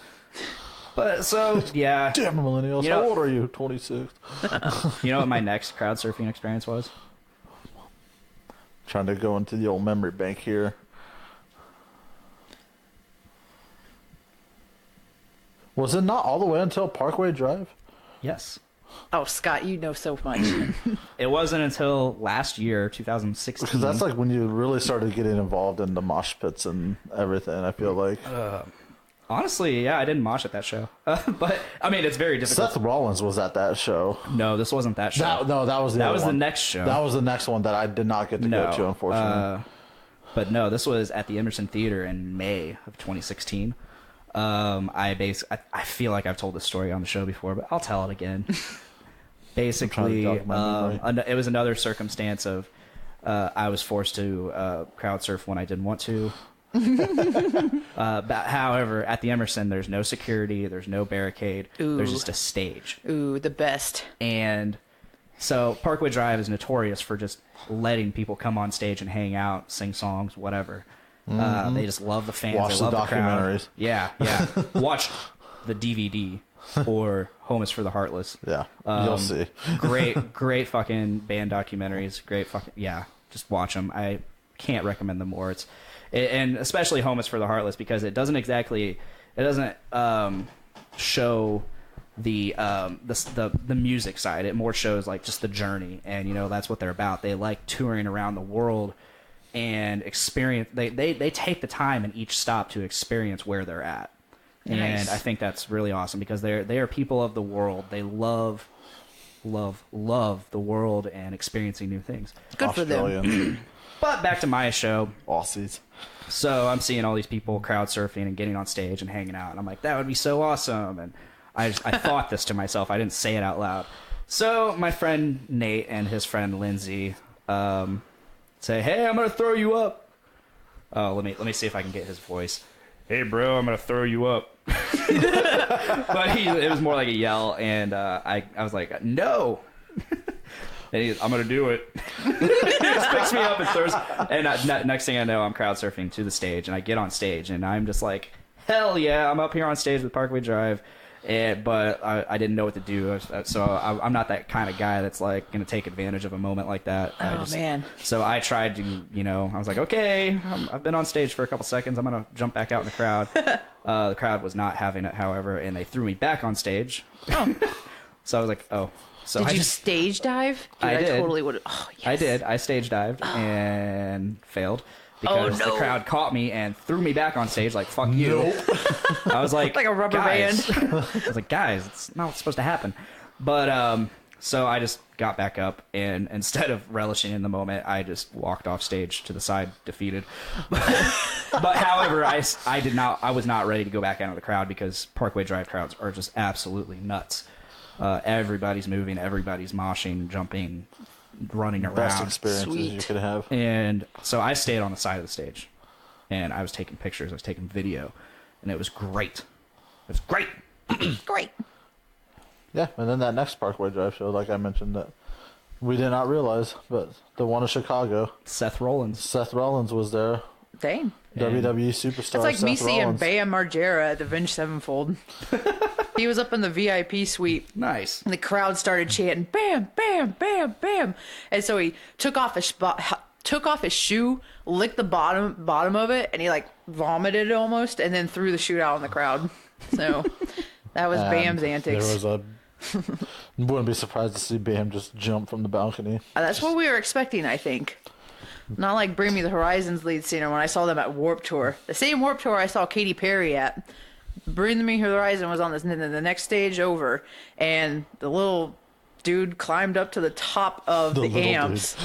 But so yeah. Damn millennials. How old are you? 26. You know what my next crowd surfing experience was? Trying to go into the old memory bank here. Was it not all the way until Parkway Drive? Yes. Oh, Scott, you know so much. It wasn't until last year, 2016. Because that's like when you really started getting involved in the mosh pits and everything, I feel like. Honestly, yeah, I didn't mosh at that show. But, I mean, it's very difficult. Seth Rollins was at that show. No, this wasn't that show. That was the next show. That was the next one that I did not get to go to, unfortunately. But no, this was at the Emerson Theater in May of 2016. I feel like I've told this story on the show before, but I'll tell it again. Basically, it was another circumstance of I was forced to crowd surf when I didn't want to. However, at the Emerson, there's no security, there's no barricade, there's just a stage. Ooh, the best. And so Parkway Drive is notorious for just letting people come on stage and hang out, sing songs, whatever. They just love the fans. Watch they love the crowd. documentaries. Yeah. Watch the DVD or Home is for the Heartless. Yeah, you'll see. great fucking band documentaries. Just watch them. I can't recommend them more. And especially Home is for the Heartless because it doesn't show the music side. It more shows like just the journey, and that's what they're about. They like touring around the world and experience. They take the time in each stop to experience where they're at. Nice. And I think that's really awesome because they are people of the world. They love the world and experiencing new things. Good for them. But back to my show. Aussies. So I'm seeing all these people crowd surfing and getting on stage and hanging out. And I'm like, that would be so awesome. And I thought this to myself. I didn't say it out loud. So my friend Nate and his friend Lindsay say, hey, I'm going to throw you up. Oh, let me see if I can get his voice. Hey, bro, I'm going to throw you up. But it was more like a yell. And I was like, no. And I'm going to do it. He just picks me up and throws. And next thing I know, I'm crowd surfing to the stage. And I get on stage. And I'm just like, hell yeah, I'm up here on stage with Parkway Drive. But I didn't know what to do. So I'm not that kind of guy that's like going to take advantage of a moment like that. Man. So I tried to, I was like, okay, I've been on stage for a couple seconds. I'm going to jump back out in the crowd. The crowd was not having it, however, and they threw me back on stage. Oh. So I was like, oh. So did you stage dive? Dude, I did. Totally would. Oh, yes. I did. I stage dived and failed because the crowd caught me and threw me back on stage like, fuck you. Nope. I was like a rubber band. I was like, guys, it's not what's supposed to happen. But so I just got back up, and instead of relishing in the moment, I just walked off stage to the side, defeated. But however, I was not ready to go back out of the crowd because Parkway Drive crowds are just absolutely nuts. Everybody's moving, everybody's moshing, jumping, running around. Best experiences you could have. And so I stayed on the side of the stage, and I was taking pictures, I was taking video, and it was great. It was great. Great. Yeah, and then that next Parkway Drive show, like I mentioned, that we did not realize, but the one in Chicago. Seth Rollins was there. Dang. WWE superstar. It's like Seth me seeing Rollins. Bam Margera at the Avenged Sevenfold. He was up in the VIP suite. Nice. And the crowd started chanting, "Bam, bam, bam, bam!" And so he took off his shoe, licked the bottom of it, and he like vomited almost, and then threw the shoe out in the crowd. So that was Bam's antics. Wouldn't be surprised to see Bam just jump from the balcony. That's what we were expecting, I think. Not like Bring Me the Horizon's lead singer when I saw them at Warped Tour. The same Warped Tour I saw Katy Perry at. Bring Me the Horizon was on the next stage over, and the little dude climbed up to the top of the amps.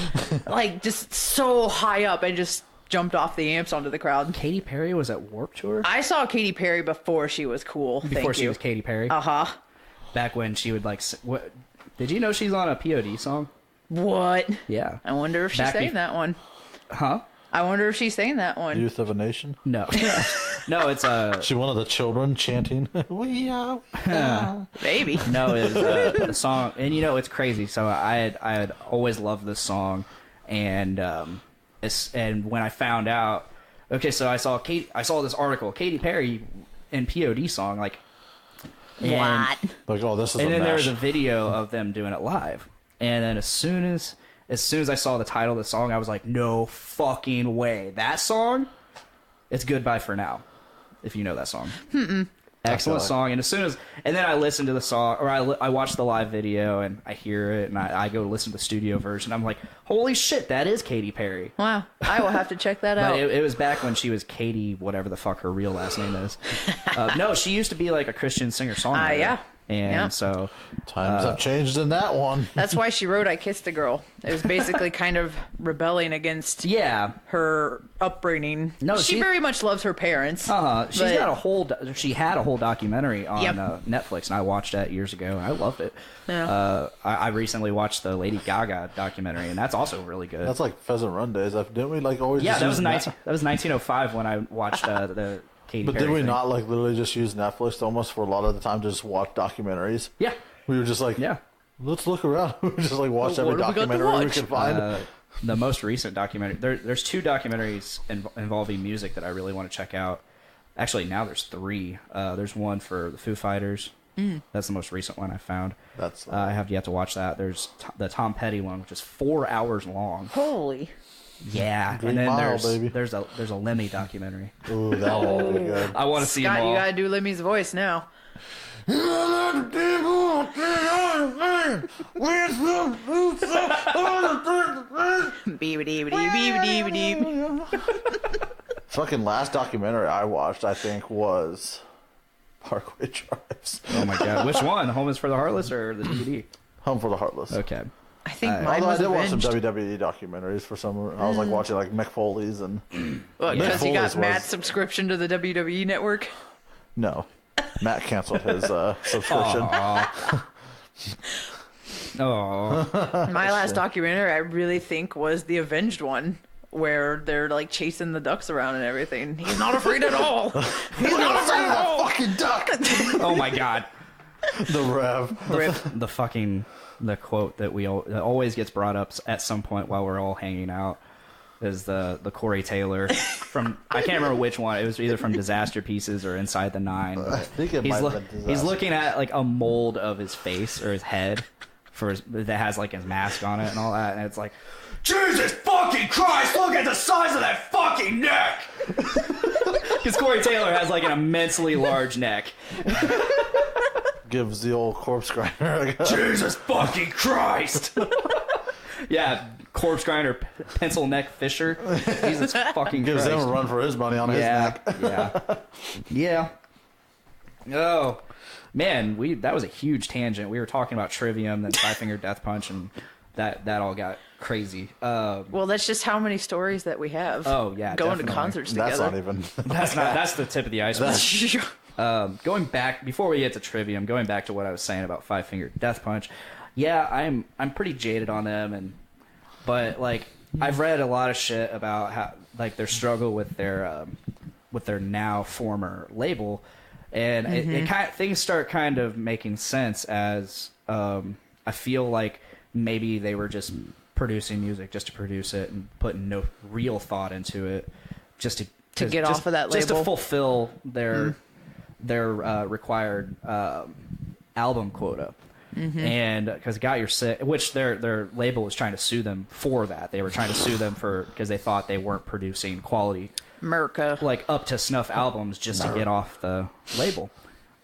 Like, just so high up, and just jumped off the amps onto the crowd. Katy Perry was at Warped Tour? I saw Katy Perry before she was cool. Before she was Katy Perry? Uh-huh. Back when she would like... What? Did you know she's on a POD song? What? Yeah. I wonder if she's saying that one. Huh? I wonder if she's saying that one. Youth of a Nation? No. No, it's She one of the children chanting, "We are." Maybe. No, it's a song, and it's crazy. So I had always loved this song, and when I found out, okay, so I saw this article, Katy Perry and POD song, like, what? Like, oh, this is. And then there was a video of them doing it live, and then as soon as I saw the title of the song, I was like, no fucking way. That song? It's Goodbye for Now, if you know that song. Excellent song. And then I listened to the song, or I watched the live video, and I hear it, and I go listen to the studio version. I'm like, holy shit, that is Katy Perry. Wow. I will have to check that out. But it was back when she was Katy, whatever the fuck her real last name is. No, she used to be like a Christian singer-songwriter. Yeah. And so... Times have changed in that one. That's why she wrote I Kissed a Girl. It was basically kind of rebelling against her upbringing. No, she very much loves her parents. She had a whole documentary on Netflix, and I watched that years ago, and I loved it. Yeah. I recently watched the Lady Gaga documentary, and that's also really good. That's like Pheasant Run days. Didn't we like always? Yeah, that was 1905 when I watched the Katy Perry did we thing. not like literally just use Netflix almost for a lot of the time to just watch documentaries? Yeah. We were just like, let's look around. We just like watch every documentary we could find. The most recent documentary, there's 2 documentaries involving music that I really want to check out. Actually, now there's 3. There's one for the Foo Fighters. That's the most recent one I found. I have yet to watch that. There's the Tom Petty one, which is 4 hours long. Holy. Yeah, Green and then Mile, there's a Lemmy documentary. Ooh, that one would be good. I want to see them all. You gotta do Lemmy's voice now. Fucking last documentary I watched, I think, was Parkway Drives. Oh my god, which one? Home is for the Heartless or the DVD? Home for the Heartless. Okay. I think mine although was I did watch some Avenged. WWE documentaries for some. I was like watching like Mick Foley's and. Well, because you got Foley's Matt's subscription to the WWE network. No, Matt canceled his subscription. Oh. My last documentary, I really think, was the Avenged one, where they're like chasing the ducks around and everything. He's not afraid at all. He's not afraid at all. Fucking duck. Oh my god. The Rev. The quote that that always gets brought up at some point while we're all hanging out. is the Corey Taylor from, I can't remember which one. It was either from Disaster Pieces or Inside the Nine. I think it might have been Disaster. He's looking at like a mold of his face or his head that has like his mask on it and all that, and it's like, Jesus fucking Christ, look at the size of that fucking neck! Because Corey Taylor has like an immensely large neck. Gives the old corpse grinder. Jesus fucking Christ! Yeah, corpse grinder, pencil neck Fisher. Jesus fucking Gives Christ. him a run for his money on his neck. Yeah. Oh, man, that was a huge tangent. We were talking about Trivium, then Five Finger Death Punch, and that all got crazy. Well, that's just how many stories that we have. Oh yeah, going definitely. to concerts together. That's not even. That's the tip of the iceberg. Going back before we get to Trivium, going back to what I was saying about Five Finger Death Punch. Yeah, I'm pretty jaded on them, but like I've read a lot of shit about how like their struggle with their now former label, and it kind of, things start kind of making sense as I feel like maybe they were just producing music just to produce it and putting no real thought into it, just to get off of that label, just to fulfill their required album quota. And because Got Your Six, which their label was trying to sue them for that. They were trying to sue them because they thought they weren't producing quality Merca, like up to snuff albums just to get off the label.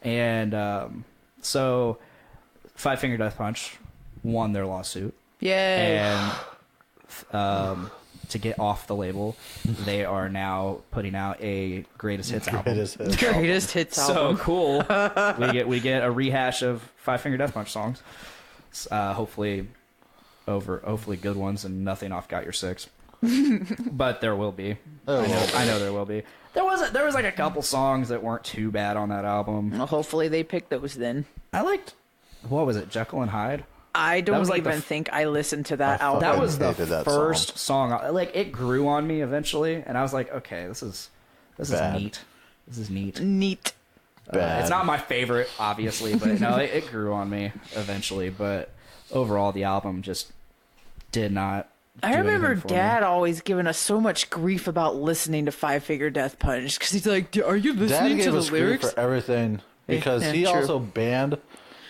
And so Five Finger Death Punch won their lawsuit. Yay. And to get off the label, they are now putting out a greatest hits album. Greatest hits album. So cool. we get a rehash of Five Finger Death Punch songs. Hopefully good ones and nothing off Got Your Six. But there will be. I know there will be. There was like a couple songs that weren't too bad on that album. Well, hopefully they pick those then. I liked, what was it, Jekyll and Hyde? I don't even think I listened to that album. That was the first song. Like, it grew on me eventually, and I was like, okay, this is neat. This is neat. Neat. It's not my favorite, obviously, but no, it grew on me eventually. But overall, the album just did not. I remember Dad always giving us so much grief about listening to Five Finger Death Punch because he's like, "Are you listening to the lyrics?" Grief for everything because he also banned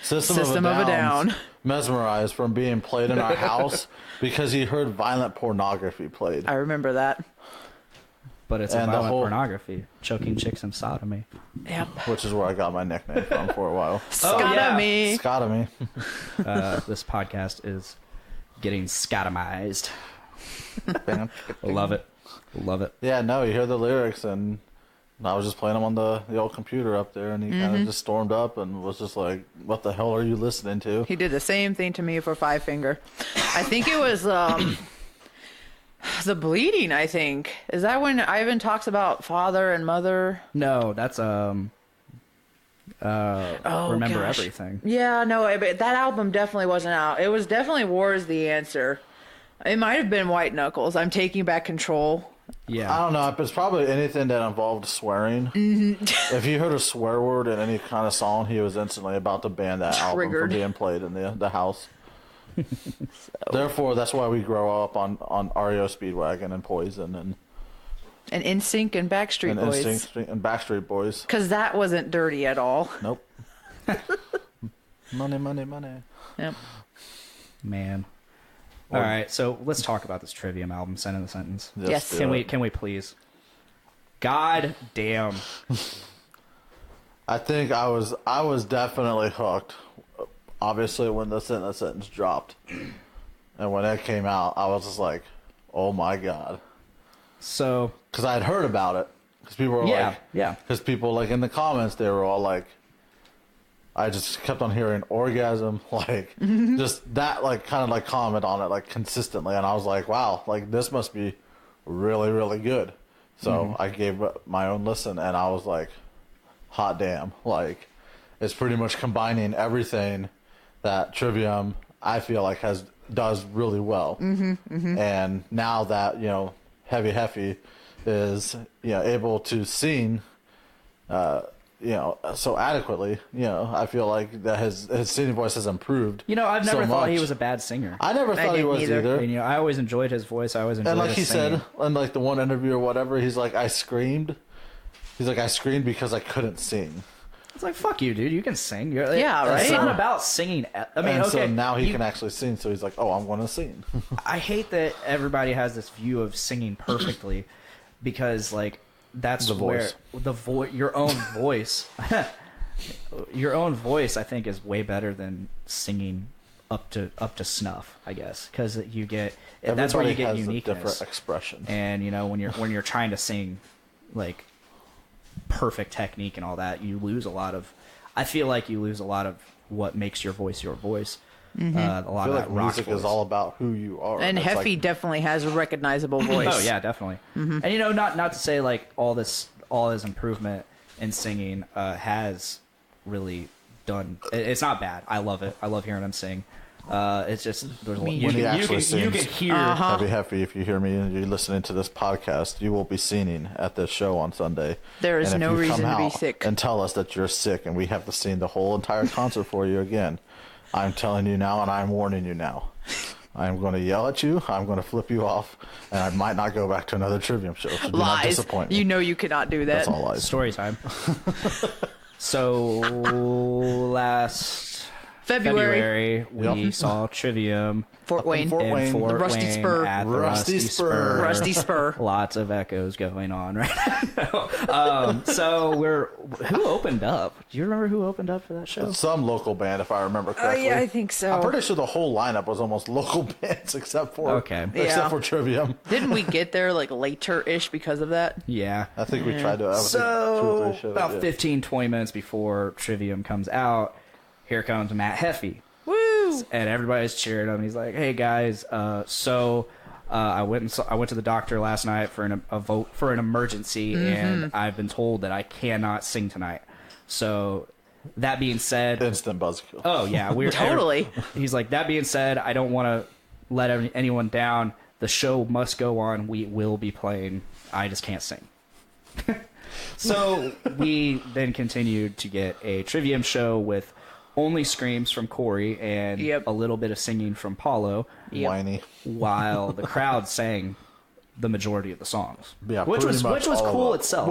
System of a Down. Mesmerized from being played in our house because he heard violent pornography played. I remember that. But it's a violent pornography. Choking chicks and sodomy. Yep. Which is where I got my nickname from for a while. Scottomized. Scottomized. This podcast is getting scottomized. Love it. Love it. Yeah, no, you hear the lyrics, and I was just playing them on the old computer up there, and he kind of just stormed up and was just like, what the hell are you listening to? He did the same thing to me for Five Finger. I think it was The Bleeding, I think. Is that when Ivan talks about father and mother? No, that's Remember Everything. Yeah, no, but that album definitely wasn't out. It was definitely War is the Answer. It might have been White Knuckles. I'm Taking Back Control. Yeah. I don't know. It's probably anything that involved swearing. If you heard a swear word in any kind of song, he was instantly about to ban that album from being played in the house. Therefore, that's why we grow up on REO Speedwagon and Poison and NSYNC and Backstreet Boys. NSYNC and Backstreet Boys. Because that wasn't dirty at all. Nope. Money, money, money. Yep. Man. All right, so let's talk about this Trivium album, Send in the Sentence. Yes. Can we please? God damn. I think I was definitely hooked. Obviously, when the Send in the Sentence dropped, and when it came out, I was just like, "Oh my god!" So, because I had heard about it, because people were because people like in the comments they were all like, I just kept on hearing orgasm, like just that, like kind of like comment on it, like consistently, and I was like, wow, like this must be really, really good. So I gave it my own listen, and I was like, hot damn, like it's pretty much combining everything that Trivium I feel like does really well, and now that Heavy Heffy is able to sing so adequately. I feel like that his singing voice has improved. I've never so thought he much. was a bad singer. I never thought he was either. And, I always enjoyed his voice. I always enjoyed and like his he singing. said, in like the one interview or whatever, he's like, I screamed. He's like, I screamed because I couldn't sing. It's like, fuck you, dude. You can sing. Yeah, right? It's not about singing. I mean, so now he can actually sing, so he's like, oh, I'm going to sing. I hate that everybody has this view of singing perfectly because, like, that's the voice. Where your own voice, your own voice, I think, is way better than singing up to snuff, I guess, because you get that's where you get has uniqueness, a different expression. And when you're trying to sing like perfect technique and all that, you lose a lot of. I feel like you lose a lot of what makes your voice your voice. Mm-hmm. A lot of that rock music voice is all about who you are. And Heffy definitely has a recognizable voice. Oh yeah, definitely. Mm-hmm. And not to say like all his improvement in singing has really done. It's not bad. I love it. I love hearing him sing. It's just there's you can hear Heffy. If you hear me and you're listening to this podcast, you will be singing at this show on Sunday. There is no reason to be sick. And tell us that you're sick, and we have to sing the whole entire concert for you again. I'm telling you now, and I'm warning you now. I'm going to yell at you. I'm going to flip you off, and I might not go back to another Trivium show. So do not disappoint me. You cannot do that. That's all lies. Story time. So last February we saw Trivium. Fort Wayne. In Fort the Rusty Wayne Spur. at the Rusty Spur. Rusty Spur. Lots of echoes going on right now. So who opened up? Do you remember who opened up for that show? Some local band, if I remember correctly. Yeah, I think so. I'm pretty sure the whole lineup was almost local bands except for for Trivium. Didn't we get there like later-ish because of that? Yeah. I think we tried to. So 2 or 3 shows, about 15, 20 minutes before Trivium comes out, here comes Matt Heffy. Woo! And everybody's cheering him. He's like, "Hey guys, I went to the doctor last night for a vote for an emergency, and I've been told that I cannot sing tonight. So that being said, instant buzzkill. Oh yeah, we're totally. He's like, that being said, I don't want to let anyone down. The show must go on. We will be playing. I just can't sing." So we then continued to get a Trivium show with only screams from Corey and a little bit of singing from Paulo. Whiny. While the crowd sang the majority of the songs. Yeah, which was cool itself.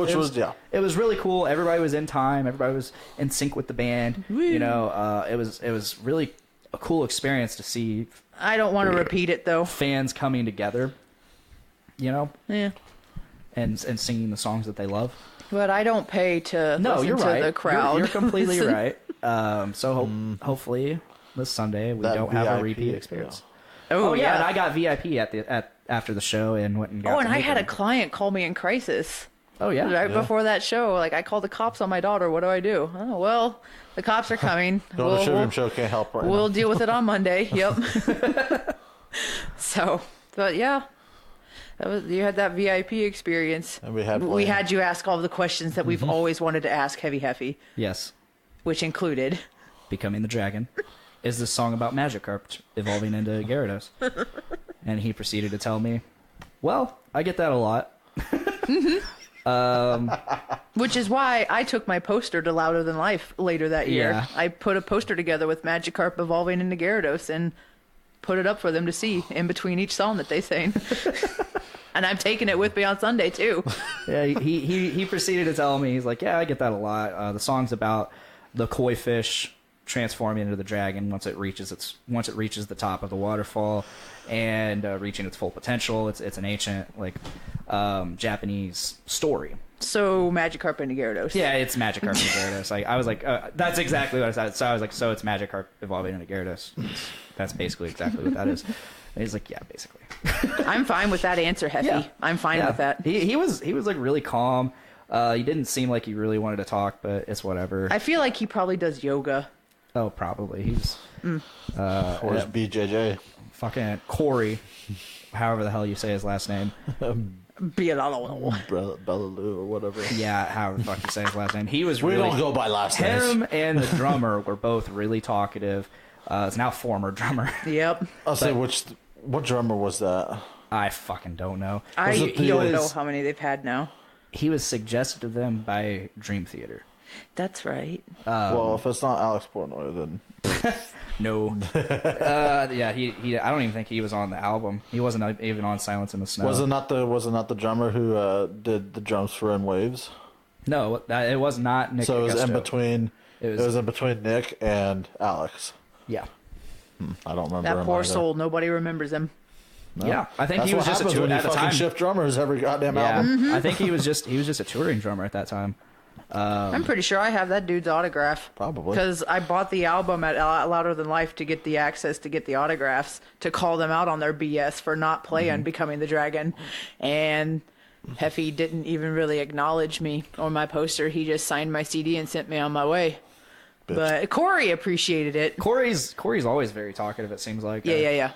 It was really cool. Everybody was in time. Everybody was in sync with the band. Woo. It was really a cool experience to see. I don't want to repeat it though. Fans coming together. Yeah. And singing the songs that they love. But I don't pay to listen to the crowd. You're completely right. So hopefully this Sunday we don't have a repeat experience. Oh yeah, and I got VIP after the show and went and got. Oh, and I had a client call me in crisis. Oh yeah, right before that show, like I called the cops on my daughter. What do I do? Oh well, the cops are coming. The Trivium show can't help right now. We'll deal with it on Monday. Yep. So, but yeah. You had that VIP experience. And we had you ask all the questions that we've always wanted to ask Heavy Heffy. Yes. Which included becoming the dragon. Is this song about Magikarp evolving into Gyarados? And he proceeded to tell me, well, I get that a lot. Which is why I took my poster to Louder Than Life later that year. Yeah. I put a poster together with Magikarp evolving into Gyarados and put it up for them to see in between each song that they sang. And I'm taking it with me on Sunday too. Yeah, he proceeded to tell me, he's like, yeah, I get that a lot. The song's about the koi fish transforming into the dragon once it reaches the top of the waterfall and reaching its full potential. It's an ancient Japanese story. So Magikarp into Gyarados. Yeah, it's Magikarp into Gyarados. I was like, that's exactly what I said. So I was like, so it's Magikarp evolving into Gyarados. That's basically exactly what that is. And he's like, yeah, basically. I'm fine with that answer, Heffy. Yeah. I'm fine with that. He was like really calm. He didn't seem like he really wanted to talk, but it's whatever. I feel like he probably does yoga. Oh, probably. He's where's BJJ? Fucking Corey, however the hell you say his last name. Bellaloo or whatever. Yeah, however the fuck you say his last name. He was really... We don't go by last names. Him and the drummer were both really talkative. It's now former drummer. Yep. I'll say what drummer was that? I fucking don't know. I don't know how many they've had now. He was suggested to them by Dream Theater. That's right. Well, if it's not Alex Portnoy, then No. Yeah, he. I don't even think he was on the album. He wasn't even on Silence in the Snow. was it not the drummer who did the drums for In Waves? No, it was not Nick. So it was Augusto. in between. It was in between Nick and Alex. Yeah. I don't remember That him poor either. soul. Nobody remembers him. No. Yeah, I think That's he was what just a happens when at you the fucking time. shift drummers every goddamn Yeah, album. I think he was just a touring drummer at that time. I'm pretty sure I have that dude's autograph. Probably. Because I bought the album at Louder Than Life to get the access to get the autographs, to call them out on their BS for not playing Becoming the Dragon. And Heffy didn't even really acknowledge me on my poster. He just signed my CD and sent me on my way. Bitch. But Corey appreciated it. Corey's always very talkative. It seems like. Yeah.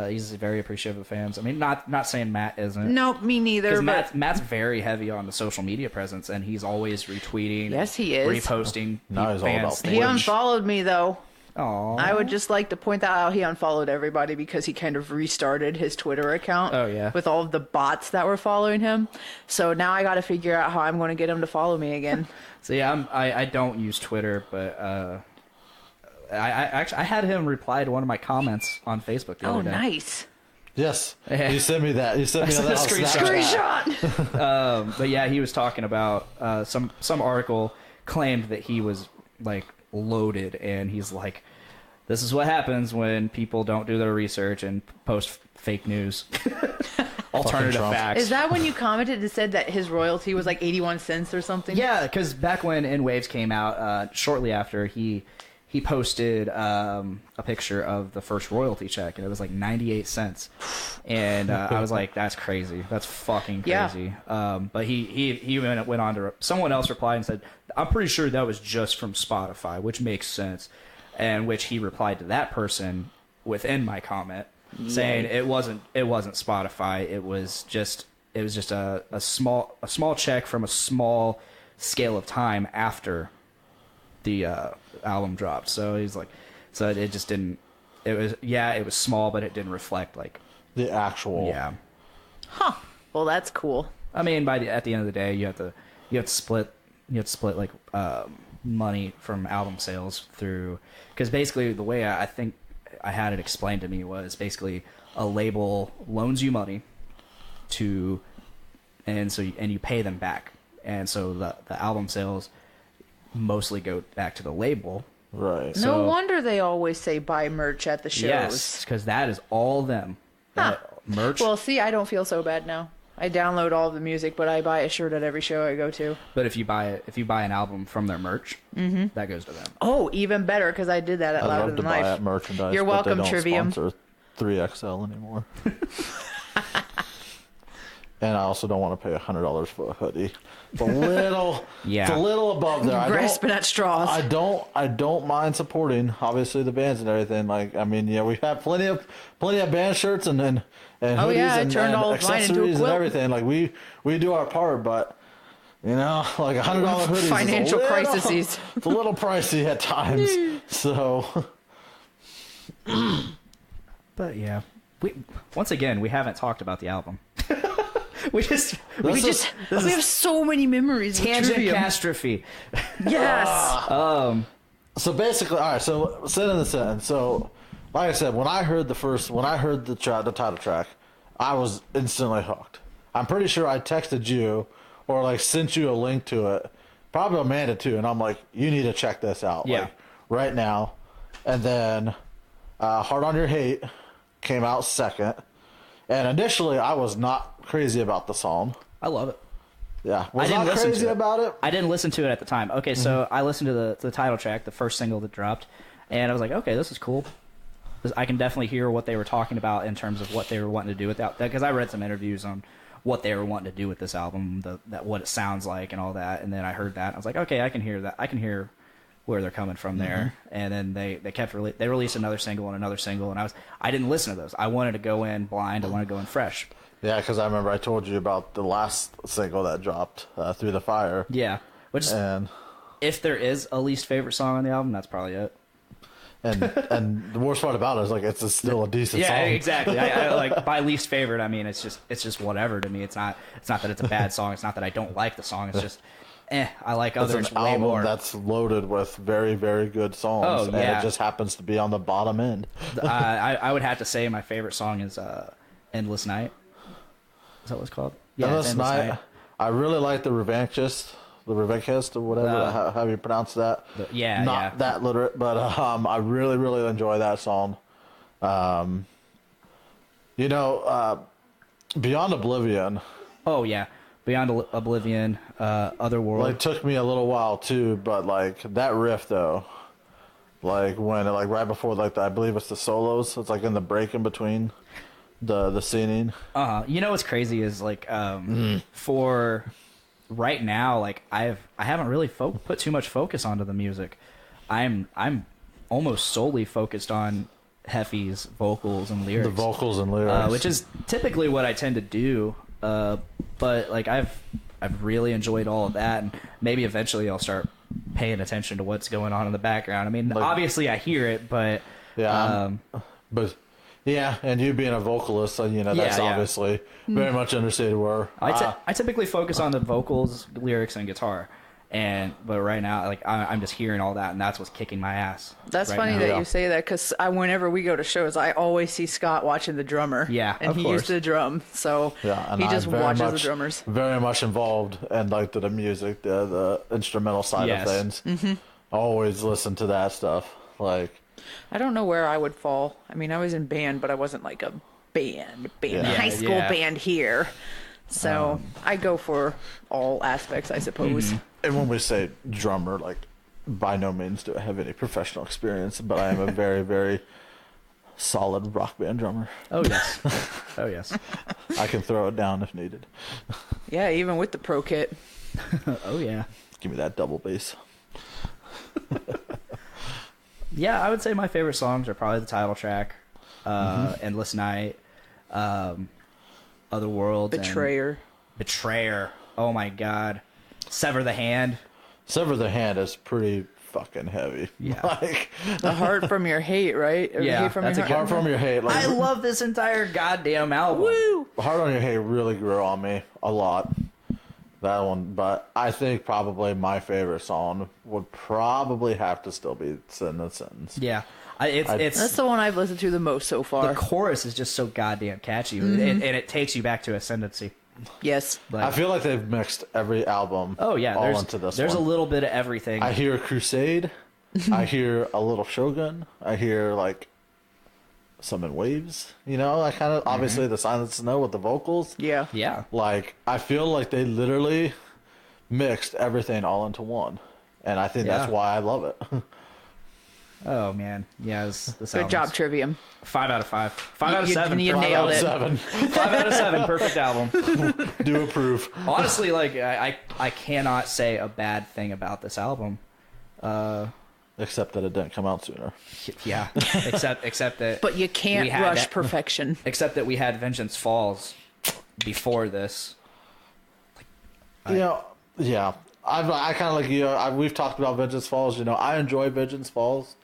He's very appreciative of fans. I mean, not saying Matt isn't. No, me neither. Because But Matt's very heavy on the social media presence, and he's always retweeting. Yes, he is. Reposting. Now he's all fans' about things. he unfollowed me, though. Aw. I would just like to point that out. He unfollowed everybody because he kind of restarted his Twitter account. Oh, yeah. With all of the bots that were following him. So now I got to figure out how I'm going to get him to follow me again. So yeah, I don't use Twitter, but I actually I had him reply to one of my comments on Facebook the Oh, other day. nice. Yes, you sent me that. You sent me that on Screenshot. Screenshot. But yeah, he was talking about some article claimed that he was like loaded, and he's like, "This is what happens when people don't do their research and post fake news, alternative Trump. facts." Is that when you commented and said that his royalty was like 81 cents or something? Yeah, because back when In Waves came out, shortly after he posted a picture of the first royalty check, and it was like 98 cents, and I was like, "That's crazy. That's fucking crazy." Yeah. But he went on to someone else replied and said, "I'm pretty sure that was just from Spotify," which makes sense, and which he replied to that person within my comment saying it wasn't Spotify. It was just a small check from a small scale of time after the album dropped. So he's like, so it just didn't. It was small, but it didn't reflect like the actual. Yeah. Huh. Well, that's cool. I mean, at the end of the day, you have to split like money from album sales through, because basically the way I think I had it explained to me was basically a label loans you money and you pay them back, and so the album sales mostly go back to the label. Right. No wonder they always say buy merch at the shows. Yes, because that is all them. That merch. Well, see, I don't feel so bad now. I download all of the music, but I buy a shirt at every show I go to. But if you buy an album from their merch, that goes to them. Oh, even better, because I did that at I Louder love to Than buy Life. at merchandise. You're but welcome, they don't Trivium. sponsor 3XL anymore. And I also don't want to pay $100 for a hoodie. It's a little, Yeah. it's a little above there. Grasping at straws. I don't mind supporting obviously the bands and everything. Like, I mean, yeah, we have plenty of band shirts and hoodies Oh, yeah, I and, turned and all of mine into a accessories and quilt. everything. Like we do our part, but you know, like $100 hoodies Financial is crises. It's a little pricey at times. So But yeah, we haven't talked about the album. we have so many memories. of tangent Trivium. catastrophe. Yes. So basically, all right. So set in the sentence. So, like I said, when I heard the title track, I was instantly hooked. I'm pretty sure I texted you or like sent you a link to it, probably Amanda too, and I'm like, you need to check this out, Yeah. like, right now. And then, Hard on Your Hate came out second, and initially I was not crazy about the song. I love it. Yeah, I was didn't not listen crazy to it. about it. I didn't listen to it at the time. Okay, so I listened to the title track, the first single that dropped, and I was like, okay, this is cool. I can definitely hear what they were talking about in terms of what they were wanting to do with that. Because I read some interviews on what they were wanting to do with this album, what it sounds like, and all that. And then I heard that, and I was like, okay, I can hear that. I can hear where they're coming from there. And then they released another single, and I didn't listen to those. I wanted to go in blind. I wanted to go in fresh. Yeah, because I remember I told you about the last single that dropped, Through the Fire. Yeah, which And if there is a least favorite song on the album, that's probably it. and the worst part about it is like it's still a decent Yeah, song. exactly. I like by least favorite. I mean, it's just whatever to me. It's not that it's a bad song. It's not that I don't like the song. It's just I like It's others an way album more. that's loaded with very, very good songs. Oh, And yeah. it just happens to be on the bottom end. I would have to say my favorite song is Endless Night. Is that what it's called? Yeah, Endless it's Endless Night. I really like the Revanchist or whatever, how you pronounce that. Not that literate, but I really, really enjoy that song. Beyond Oblivion. Oh, yeah. Beyond Oblivion, Otherworld. Like, took me a little while too, but like that riff though, like when like right before like I believe it's the solos. It's like in the break in between the singing. You know what's crazy is like for right now, like I haven't really put too much focus onto the music. I'm almost solely focused on Heffy's vocals and lyrics. The vocals and lyrics, which is typically what I tend to do. But like I've really enjoyed all of that, and maybe eventually I'll start paying attention to what's going on in the background. I mean, like, obviously I hear it, but and you being a vocalist, so that's obviously very much understated. Where I typically focus on the vocals, lyrics, and guitar. But right now, like I'm just hearing all that, and that's what's kicking my ass. That's right funny now. that you say that, because whenever we go to shows, I always see Scott watching the drummer. Yeah, and he used to drum, so and he just watches the much, drummers. Very much involved and like the music, the instrumental side of things. Mm-hmm. Always listen to that stuff. Like, I don't know where I would fall. I mean, I was in band, but I wasn't like a high school band here. So I go for all aspects, I suppose. Mm-hmm. And when we say drummer, like, by no means do I have any professional experience, but I am a very, very solid rock band drummer. Oh, yes. Oh, yes. I can throw it down if needed. Yeah, even with the pro kit. Oh, yeah. Give me that double bass. Yeah, I would say my favorite songs are probably the title track, Endless Night, Otherworld, Betrayer. Oh, my God. Sever the Hand. Sever the Hand is pretty fucking heavy. Yeah. Like, The Heart from Your Hate, right? Or Yeah, Hate from that's Your a Heart. Heart from Your Hate. Like, I love this entire goddamn album. Woo! Heart on Your Hate really grew on me a lot. That one, but I think probably my favorite song would probably have to still be Sin and Sentence. Yeah. It's That's the one I've listened to the most so far. the chorus is just so goddamn catchy, and it takes you back to Ascendancy. Yes. Like, I feel like they've mixed every album. Oh yeah, all into this. There's one. a little bit of everything. I hear Crusade. I hear a little Shogun. I hear like some in Waves. I kind of obviously the Silence Snow with the vocals. Yeah. Yeah. Like, I feel like they literally mixed everything all into one, and I think that's why I love it. Oh man, yeah. This Good job, Trivium. 5 out of 5. 5 out of You 7. nailed Five out of it. 7. 5 out of 7. Perfect album. Do approve. Honestly, like I cannot say a bad thing about this album. Except that it didn't come out sooner. Yeah. Except that. But you can't we had rush that- perfection. Except that we had Vengeance Falls before this. Yeah. I kind of like we've talked about Vengeance Falls. I enjoy Vengeance Falls.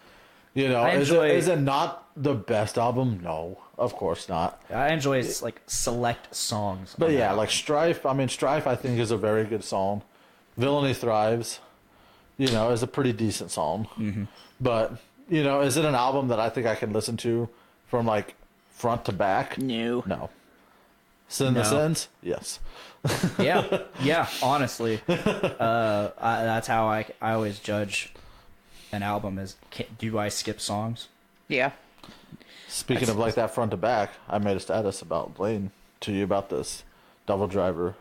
Is it not the best album? No, of course not. I enjoy like select songs. But on yeah, that. like Strife. I mean, Strife I think is a very good song. Villainy Thrives, is a pretty decent song. Mm-hmm. But is it an album that I think I can listen to from like front to back? No. Sin the Sins? Yes. yeah. Honestly, that's how I always judge an album is do I skip songs? Yeah. Speaking of like that front to back, I made a status about Blaine to you about this Double Driver,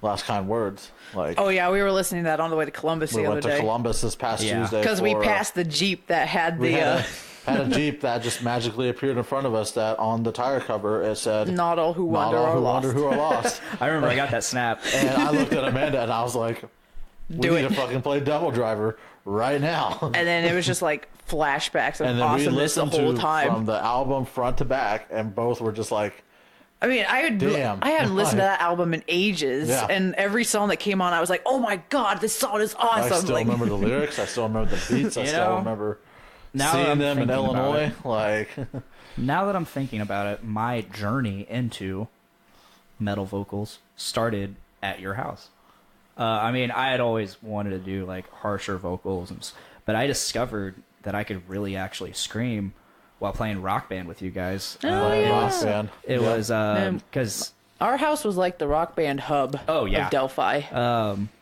Last Kind Words. Like, Oh yeah, we were listening to that on the way to Columbus we the other went to day. Columbus this past Tuesday Because we for, passed the Jeep that had we the had a Jeep that just magically appeared in front of us. That on the tire cover it said, Not All Who Wander "Not all Are who Lost." wander who are lost." I remember I got that snap. And I looked at Amanda and I was like, "We Do need it. to fucking play Double Driver right now." And then it was just like flashbacks of And then we awesomeness the listened whole to time. from the album front to back, and both were just like, I mean, Damn. I hadn't listened to that album in ages, Yeah. and every song that came on, I was like, "Oh my god, this song is awesome!" I still like, remember the lyrics. I still remember the beats. I still remember Now that seeing I'm them in thinking about Illinois. it. Like, Now that I'm thinking about it, my journey into metal vocals started at your house. I mean, I had always wanted to do like harsher vocals, but I discovered that I could really actually scream while playing Rock Band with you guys. Rock Band. It was because our house was like the Rock Band hub of Delphi.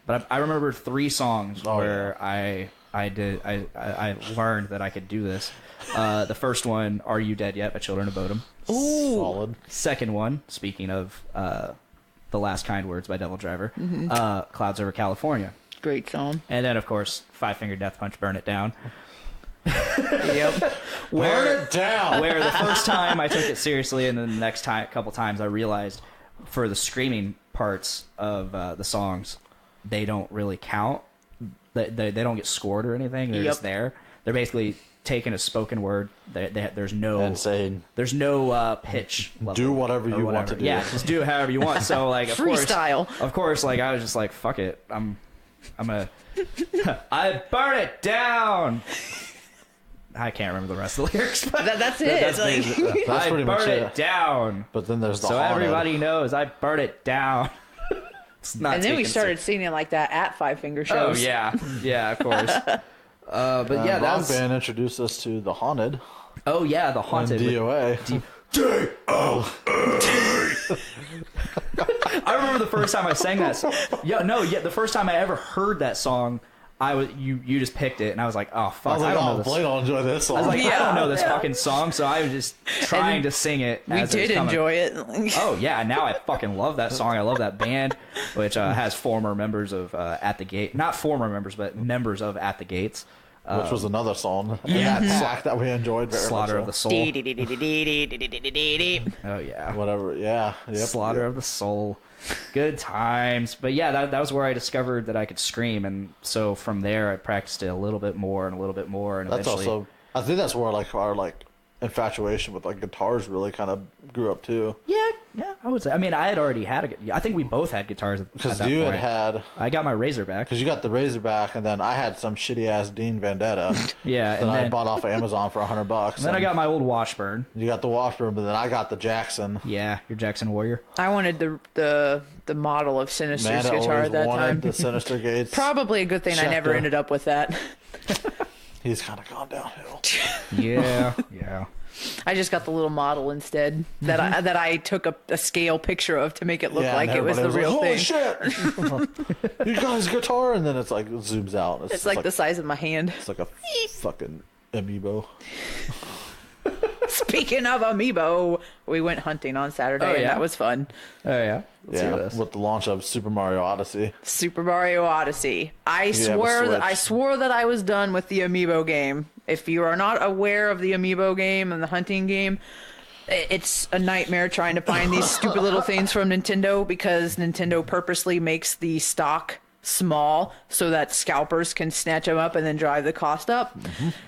But I remember 3 songs where I learned that I could do this. The first one, "Are You Dead Yet" by Children of Bodom. Ooh. Solid. Second one, speaking of The Last Kind Words by Devil Driver, "Clouds Over California." Great song. And then, of course, Five Finger Death Punch, "Burn It Down." Yep. Burn it down. Where the first time I took it seriously, and then the next couple times I realized for the screaming parts of the songs, they don't really count. They don't get scored or anything. They're just there. They're basically taking a spoken word. There's no insane. There's no pitch level. Do whatever you want to do. Yeah, just do it however you want. So like, freestyle. Of course, like I was just like, fuck it. I'm a I burn it down. I can't remember the rest of the lyrics, but that's it. That's pretty much burn it down. But then there's the so haunted. everybody knows I burn it down. It's not. And then we started singing like that at Five Finger shows. Oh yeah, of course. But yeah, that Rock was. Band introduced us to the haunted. Oh yeah, the haunted. DOA. I remember the first time I sang that song. The first time I ever heard that song, you just picked it, and I was like, oh fuck, I don't know this. Blade will enjoy this song. I was like, I don't know this fucking song, so I was just trying to sing it. We did enjoy it. Oh yeah, now I fucking love that song. I love that band, which has former members of At the Gate, not former members, but members of At the Gates. Which was another song. Yeah. That track that we enjoyed very Slaughter of much. the Soul. Oh yeah. Whatever. Yeah. Yep. Slaughter of the Soul. Good times. But yeah, that was where I discovered that I could scream, and so from there I practiced it a little bit more and a little bit more, and That's eventually. also. I think that's where like our like infatuation with like guitars really kind of grew up too. Yeah, I would say. I mean, I had already had I think we both had guitars at Because that you point. had. I got my Razorback. Because you got the Razorback, and then I had some shitty ass Dean Vendetta. Yeah, that and I then, bought off of Amazon for $100. and then I got my old Washburn. You got the Washburn, but then I got the Jackson. Yeah, your Jackson Warrior. I wanted the model of Sinister's Amanda guitar always at that wanted time. the Sinister Gates. Probably a good thing I never Schecter. ended up with that. He's kind of gone downhill. Yeah. I just got the little model instead that I took a scale picture of to make it look like and it was the everybody real like, thing. Holy shit! You guys guitar, and then it's like it zooms out. It's like the size of my hand. It's like a fucking amiibo. Speaking of amiibo, we went hunting on Saturday, and that was fun. Oh yeah. Let's hear this. With the launch of Super Mario Odyssey. Super Mario Odyssey. I swore that I was done with the amiibo game. If you are not aware of the amiibo game and the hunting game, it's a nightmare trying to find these stupid little things from Nintendo, because Nintendo purposely makes the stock small so that scalpers can snatch them up and then drive the cost up.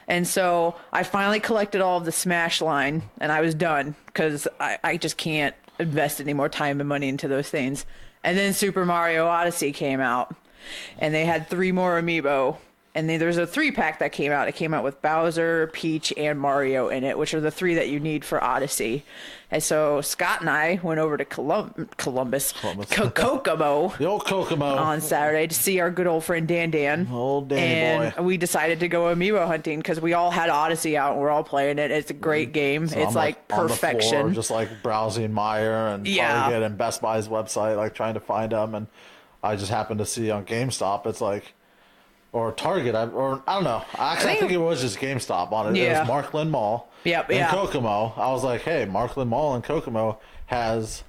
And so I finally collected all of the Smash line, and I was done because I just can't invest any more time and money into those things. And then Super Mario Odyssey came out, and they had 3 more amiibo. And then there's a 3-pack that came out. It came out with Bowser, Peach, and Mario in it, which are the 3 that you need for Odyssey. And so Scott and I went over to Columbus. Kokomo. The old Kokomo. On Saturday to see our good old friend Dan. Old Danny and we decided to go amiibo hunting because we all had Odyssey out and we're all playing it. It's a great game. So it's I'm, like on the perfection. floor, just like browsing Meijer and Target and Best Buy's website, like trying to find them. And I just happened to see on GameStop, it's like, or Target, I don't know. Actually, I think it was just GameStop on it. Yeah. It was Markland Mall. Yep, and Kokomo. I was like, hey, Markland Mall and Kokomo has,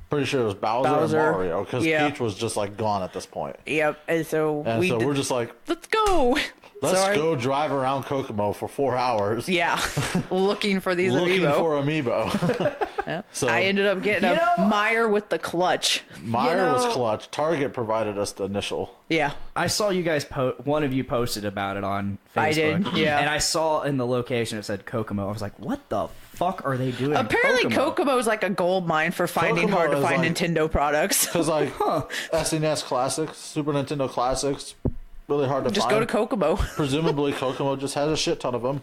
pretty sure it was Bowser. And Mario, because Peach was just like gone at this point. Yep, and so we're just like, let's go. Let's go drive around Kokomo for 4 hours. Yeah, looking for these looking amiibo. for amiibo. Yeah. So I ended up getting a Meijer with the clutch. Meijer was clutch. Target provided us the initial. Yeah. I saw you guys one of you posted about it on Facebook. I did, yeah. And I saw in the location it said Kokomo. I was like, what the fuck are they doing? Apparently Kokomo is like a gold mine for finding Kokomo hard to find like, Nintendo products. Because like SNES Classics, Super Nintendo Classics, really hard to just find. Just go to Kokomo. Presumably Kokomo just has a shit ton of them.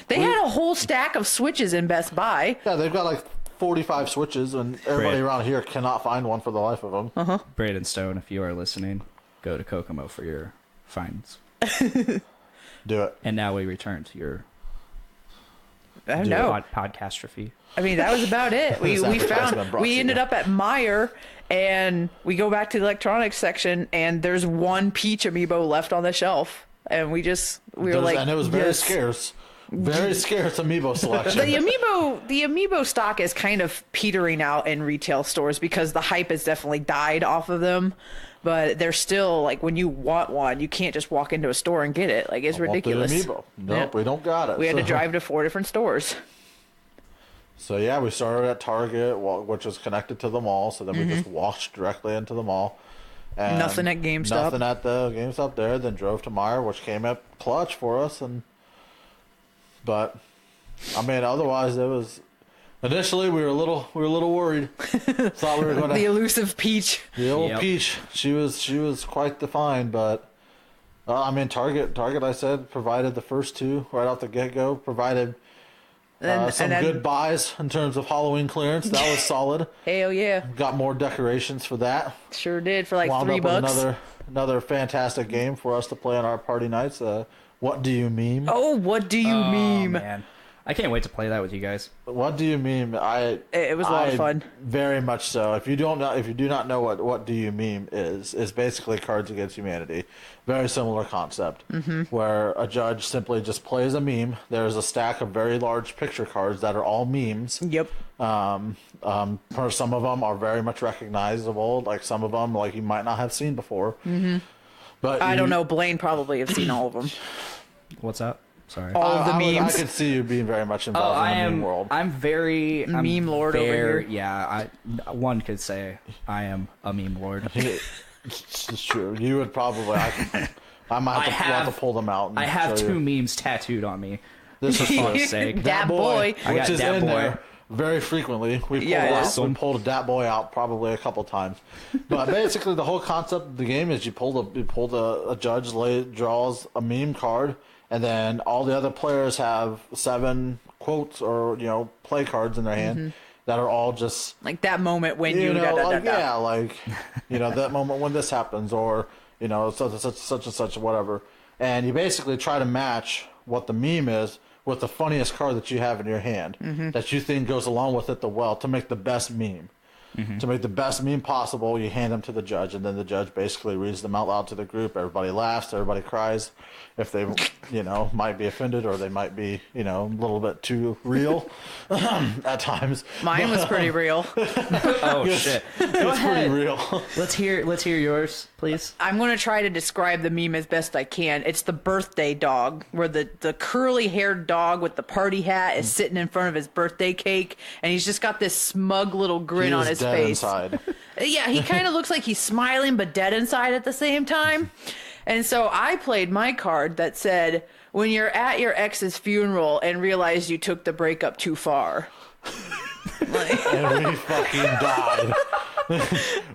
They had a whole stack of Switches in Best Buy. Yeah, they've got like 45 switches, and everybody around here cannot find one for the life of them. Uh-huh. Braden Stone, if you are listening, go to Kokomo for your finds. Do it. And now we return to your I don't know. Podcastrophe. I mean, that was about it. We ended up at Meijer, and we go back to the electronics section, and there's one Peach amiibo left on the shelf, and we were like, and it was very scarce. Very scarce amiibo selection. The amiibo stock is kind of petering out in retail stores because the hype has definitely died off of them. But they're still, like, when you want one, you can't just walk into a store and get it. Like, it's ridiculous. Amiibo. Nope, we don't got it. We had to drive to 4 different stores. So, yeah, we started at Target, which was connected to the mall. So then we just walked directly into the mall. And nothing at GameStop. Nothing at the GameStop there. Then drove to Meijer, which came up clutch for us. But, I mean, otherwise, it was... Initially, we were a little worried. Thought we were going to the elusive Peach. The old Peach. She was quite the find, but I mean, Target. I said provided the first two right off the get go. Provided some good buys in terms of Halloween clearance. That was solid. Hell yeah! Got more decorations for that. Sure did for like Wound $3. Up with another fantastic game for us to play on our party nights. What do you meme? Oh, what do you meme? Man. I can't wait to play that with you guys. What do you meme? It was a lot of fun. Very much so. If you do not know what do you meme is basically Cards Against Humanity. Very similar concept, where a judge simply just plays a meme. There's a stack of very large picture cards that are all memes. Yep. Some of them are very much recognizable. Like some of them, like you might not have seen before. But I don't know. Blaine probably have seen all of them. What's up? Sorry. All of the memes. I could see you being very much involved in the meme world. I'm meme lord over here. Yeah, one could say I am a meme lord. It's true. You would probably. I might have to pull them out. I have two memes tattooed on me. This is for sake. Dat boy, which is in there very frequently. We pulled a Dat boy out probably a couple times. But basically, the whole concept of the game is you pull a judge draws a meme card. And then all the other players have 7 quotes or play cards in their hand that are all just like that moment when that moment when this happens or such and such whatever. And you basically try to match what the meme is with the funniest card that you have in your hand that you think goes along with it to make the best meme. To make the best meme possible, you hand them to the judge, and then the judge basically reads them out loud to the group. Everybody laughs, everybody cries. If they, might be offended or they might be, a little bit too real at times. Mine was pretty real. Oh shit! It's pretty real. Let's hear yours, please. I'm going to try to describe the meme as best I can. It's the birthday dog, where the curly-haired dog with the party hat is sitting in front of his birthday cake, and he's just got this smug little grin on his face. Inside. Yeah, he kind of looks like he's smiling but dead inside at the same time. And so I played my card that said, when you're at your ex's funeral and realize you took the breakup too far. And we fucking died.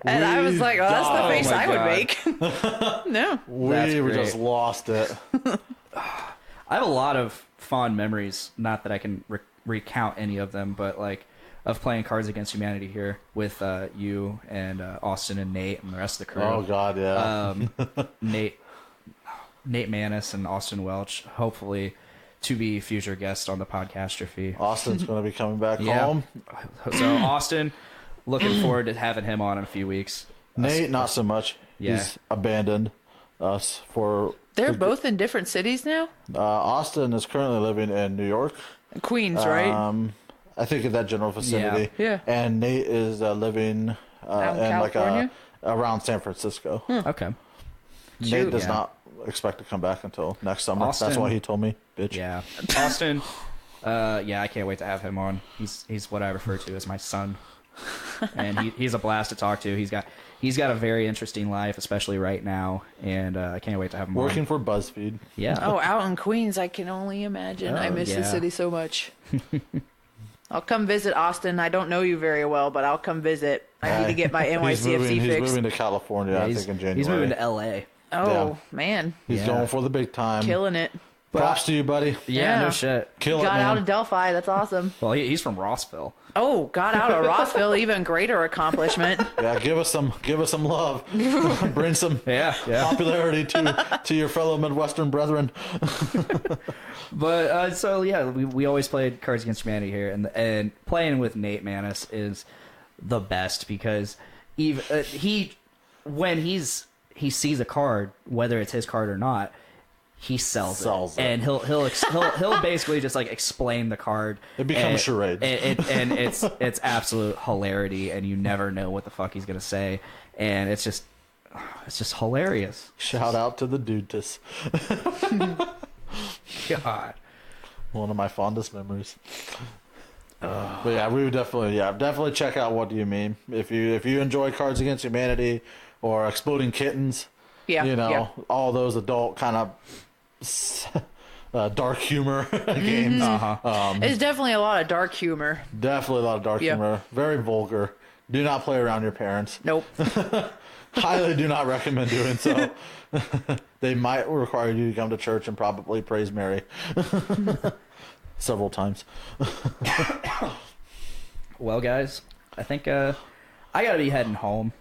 And I was like, that's the face I would make. No. We just lost it. I have a lot of fond memories, not that I can recount any of them, but of playing Cards Against Humanity here with you and Austin and Nate and the rest of the crew. Oh God, yeah. Nate Manis and Austin Welch, hopefully to be future guests on the Podcastrophe. Austin's going to be coming back home. So Austin, looking forward to having him on in a few weeks. Nate, not so much. Yeah. He's abandoned us for... They're both in different cities now? Austin is currently living in New York. Queens, right? I think in that general vicinity. Yeah. And Nate is living in around San Francisco. Okay. Nate does not expect to come back until next summer. Austin, that's why he told me, bitch. Yeah. Austin, I can't wait to have him on. He's what I refer to as my son. And he's a blast to talk to. He's got a very interesting life, especially right now, and I can't wait to have him working for BuzzFeed. Yeah. Oh, out in Queens, I can only imagine. I miss the city so much. I'll come visit Austin. I don't know you very well, but I'll come visit. I need to get my NYCFC fixed. He's moving to California, I think, in January. He's moving to LA. Oh, man. He's going for the big time. Killing it. Props to you, buddy. Yeah, no shit. Kill it, got man. out of Delphi. That's awesome. Well, he's from Rossville. Oh, got out of Rossville. Even greater accomplishment. Yeah, give us some love. Bring some popularity to your fellow Midwestern brethren. But so yeah, we always played Cards Against Humanity here, and playing with Nate Manis is the best because even when he sees a card, whether it's his card or not, he sells it. And he'll basically just like explain the card. It becomes charades. And it's absolute hilarity, and you never know what the fuck he's gonna say, and it's just hilarious. Shout out to the dudetus. God, one of my fondest memories. But yeah, we would definitely check out What Do You Mean if you enjoy Cards Against Humanity or Exploding Kittens. Yeah, all those adult kind of dark humor games. It's definitely a lot of dark humor. Definitely a lot of dark humor. Very vulgar. Do not play around your parents. Nope. Highly do not recommend doing so. They might require you to come to church and probably praise Mary several times. Well, guys, I think I gotta be heading home.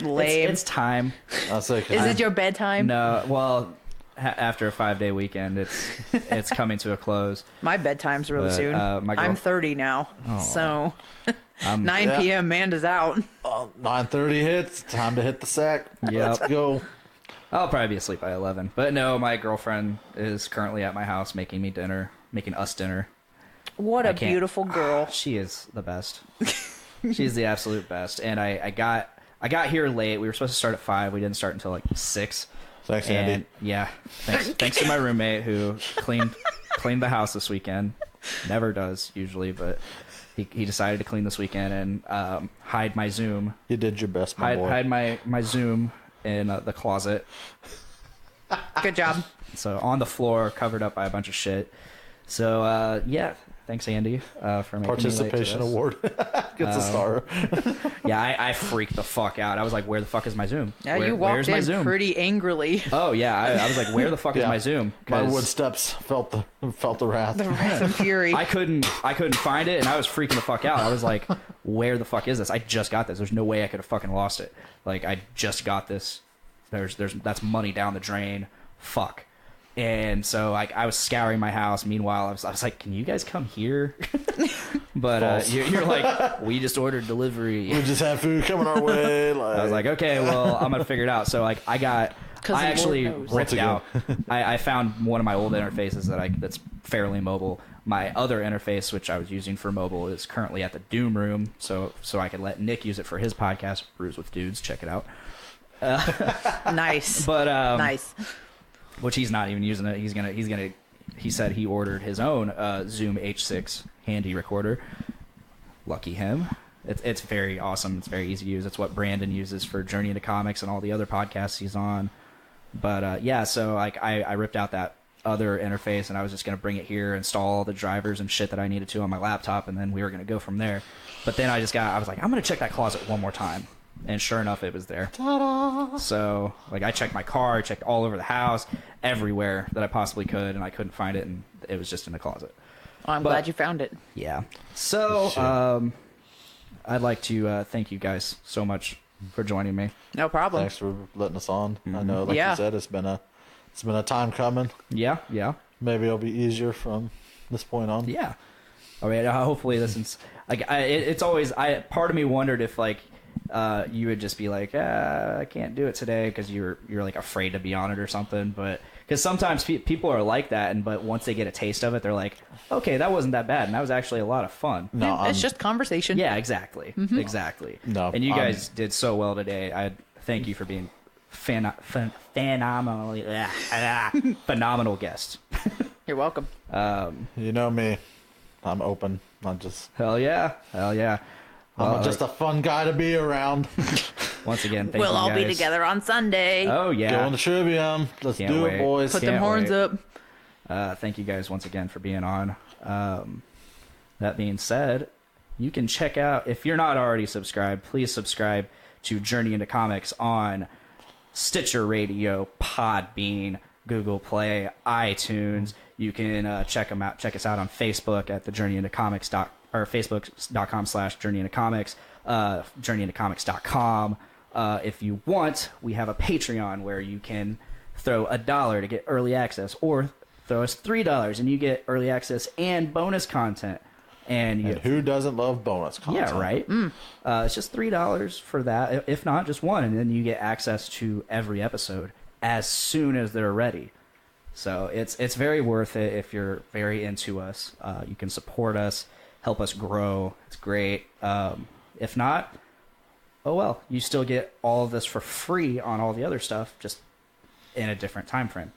Lame. It's time. Is it your bedtime? No, well, after a 5-day weekend, it's coming to a close. My bedtime's really soon. I'm 30 now, so 9 p.m. Amanda's out. 9:30 hits. Time to hit the sack. Yep. Let's go. I'll probably be asleep by 11. But no, my girlfriend is currently at my house making us dinner. What a beautiful girl. She is the best. She's the absolute best. And I got here late. We were supposed to start at 5. We didn't start until like 6. Thanks, Andy. Yeah. Thanks to my roommate who cleaned the house this weekend. Never does usually, but he decided to clean this weekend and hide my Zoom. You did your best, my boy. Hide my Zoom in the closet. Good job. So on the floor, covered up by a bunch of shit. So yeah. Thanks, Andy, for making participation me late to award. Gets a star. Yeah, I freaked the fuck out. I was like, "Where the fuck is my Zoom? Yeah, you walked in pretty angrily. Oh yeah, I was like, "Where the fuck is my Zoom?" My wood steps felt the wrath. The wrath and fury. I couldn't find it, and I was freaking the fuck out. I was like, "Where the fuck is this? I just got this. There's no way I could have fucking lost it. Like, I just got this. That's money down the drain. Fuck." And so I was scouring my house. Meanwhile, I was like, "Can you guys come here?" But you're like, "We just ordered delivery. We just have food coming our way." I was like, "Okay, well, I'm gonna figure it out." So like, I actually ripped out. I found one of my old interfaces that's fairly mobile. My other interface, which I was using for mobile, is currently at the Doom Room. So I could let Nick use it for his podcast, Brews with Dudes. Check it out. Nice. But nice. Which he's not even using it. He said he ordered his own Zoom H6 handy recorder. Lucky him. It's very awesome. It's very easy to use. It's what Brandon uses for Journey into Comics and all the other podcasts he's on. But yeah, so like I ripped out that other interface and I was just going to bring it here, install all the drivers and shit that I needed to on my laptop, and then we were going to go from there. But then I was like, I'm going to check that closet one more time. And sure enough, it was there. Ta-da! So, like, I checked my car, checked all over the house, everywhere that I possibly could, and I couldn't find it, and it was just in the closet. Well, I'm glad you found it. Yeah. So, I'd like to thank you guys so much for joining me. No problem. Thanks for letting us on. Mm-hmm. I know, like you said, it's been a time coming. Yeah. Maybe it'll be easier from this point on. Yeah. I mean, hopefully this is like it's always. Part of me wondered if like. You would just be like, I can't do it today because you're like afraid to be on it or something. But because sometimes people are like that, but once they get a taste of it, they're like, okay, that wasn't that bad, and that was actually a lot of fun. No, it's just conversation. Yeah, exactly, exactly. No, and you guys did so well today. I thank you for being phenomenal guest. You're welcome. You know me, I'm open. I'm just hell yeah. I'm just a fun guy to be around. Once again, thank you guys. We'll all be together on Sunday. Oh, yeah. Go on the Trivium. Let's do it, boys. Put them horns up. Thank you guys once again for being on. That being said, you can check out, if you're not already subscribed, please subscribe to Journey into Comics on Stitcher Radio, Podbean, Google Play, iTunes. You can check us out on Facebook at the Journey into Comics or Facebook.com/Journey into Comics, JourneyIntoComics.com. If you want, we have a Patreon where you can throw $1 to get early access, or throw us $3 and you get early access and bonus content. And who doesn't love bonus content? Yeah, right. It's just $3 for that. If not, just one, and then you get access to every episode as soon as they're ready. So it's very worth it if you're very into us. You can support us, help us grow. It's great. If not, oh well, you still get all of this for free on all the other stuff, just in a different time frame.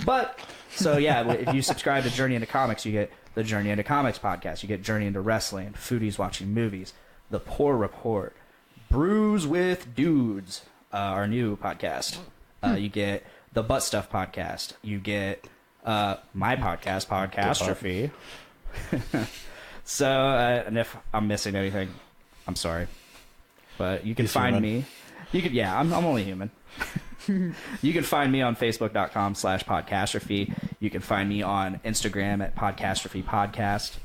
But so yeah, if you subscribe to Journey into Comics, you get the Journey into Comics podcast. You get Journey into Wrestling, Foodies Watching Movies, The Poor Report, Brews with Dudes, our new podcast. You get the Butt Stuff podcast. You get my podcast, Podcastrophe. So, and if I'm missing anything, I'm sorry. But you can find human. me. You could, yeah, I'm only human. You can find me on Facebook.com/Podcastrophe. You can find me on Instagram at Podcastrophe Podcast.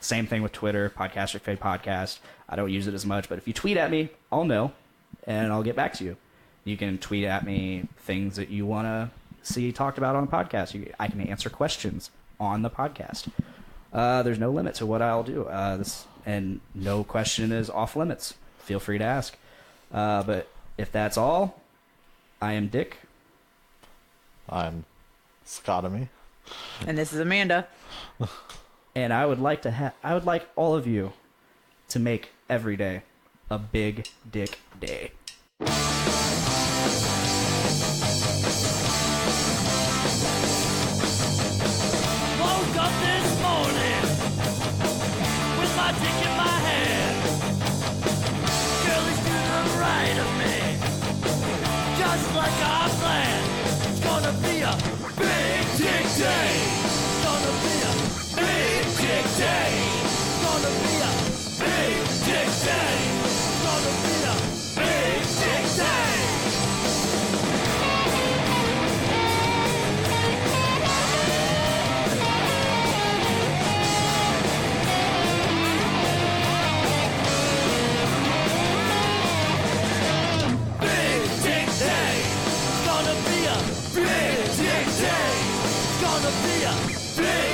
Same thing with Twitter, Podcastrophe Podcast. I don't use it as much, but if you tweet at me, I'll know, and I'll get back to you. You can tweet at me things that you want to see talked about on the podcast. I can answer questions on the podcast. There's no limit to what I'll do. And no question is off limits. Feel free to ask. But if that's all, I am Dick. I'm Scottomized. And this is Amanda. And I would like all of you to make every day a big dick day. Woke up this morning with my dick in my hand. Girlie's to the right of me, just like I planned. It's gonna be a big dick day. It's gonna be a big dick day. It's gonna be a big dick day. It's gonna be a big dick day. Big dick day. It's gonna be a big dick day. It's gonna be a big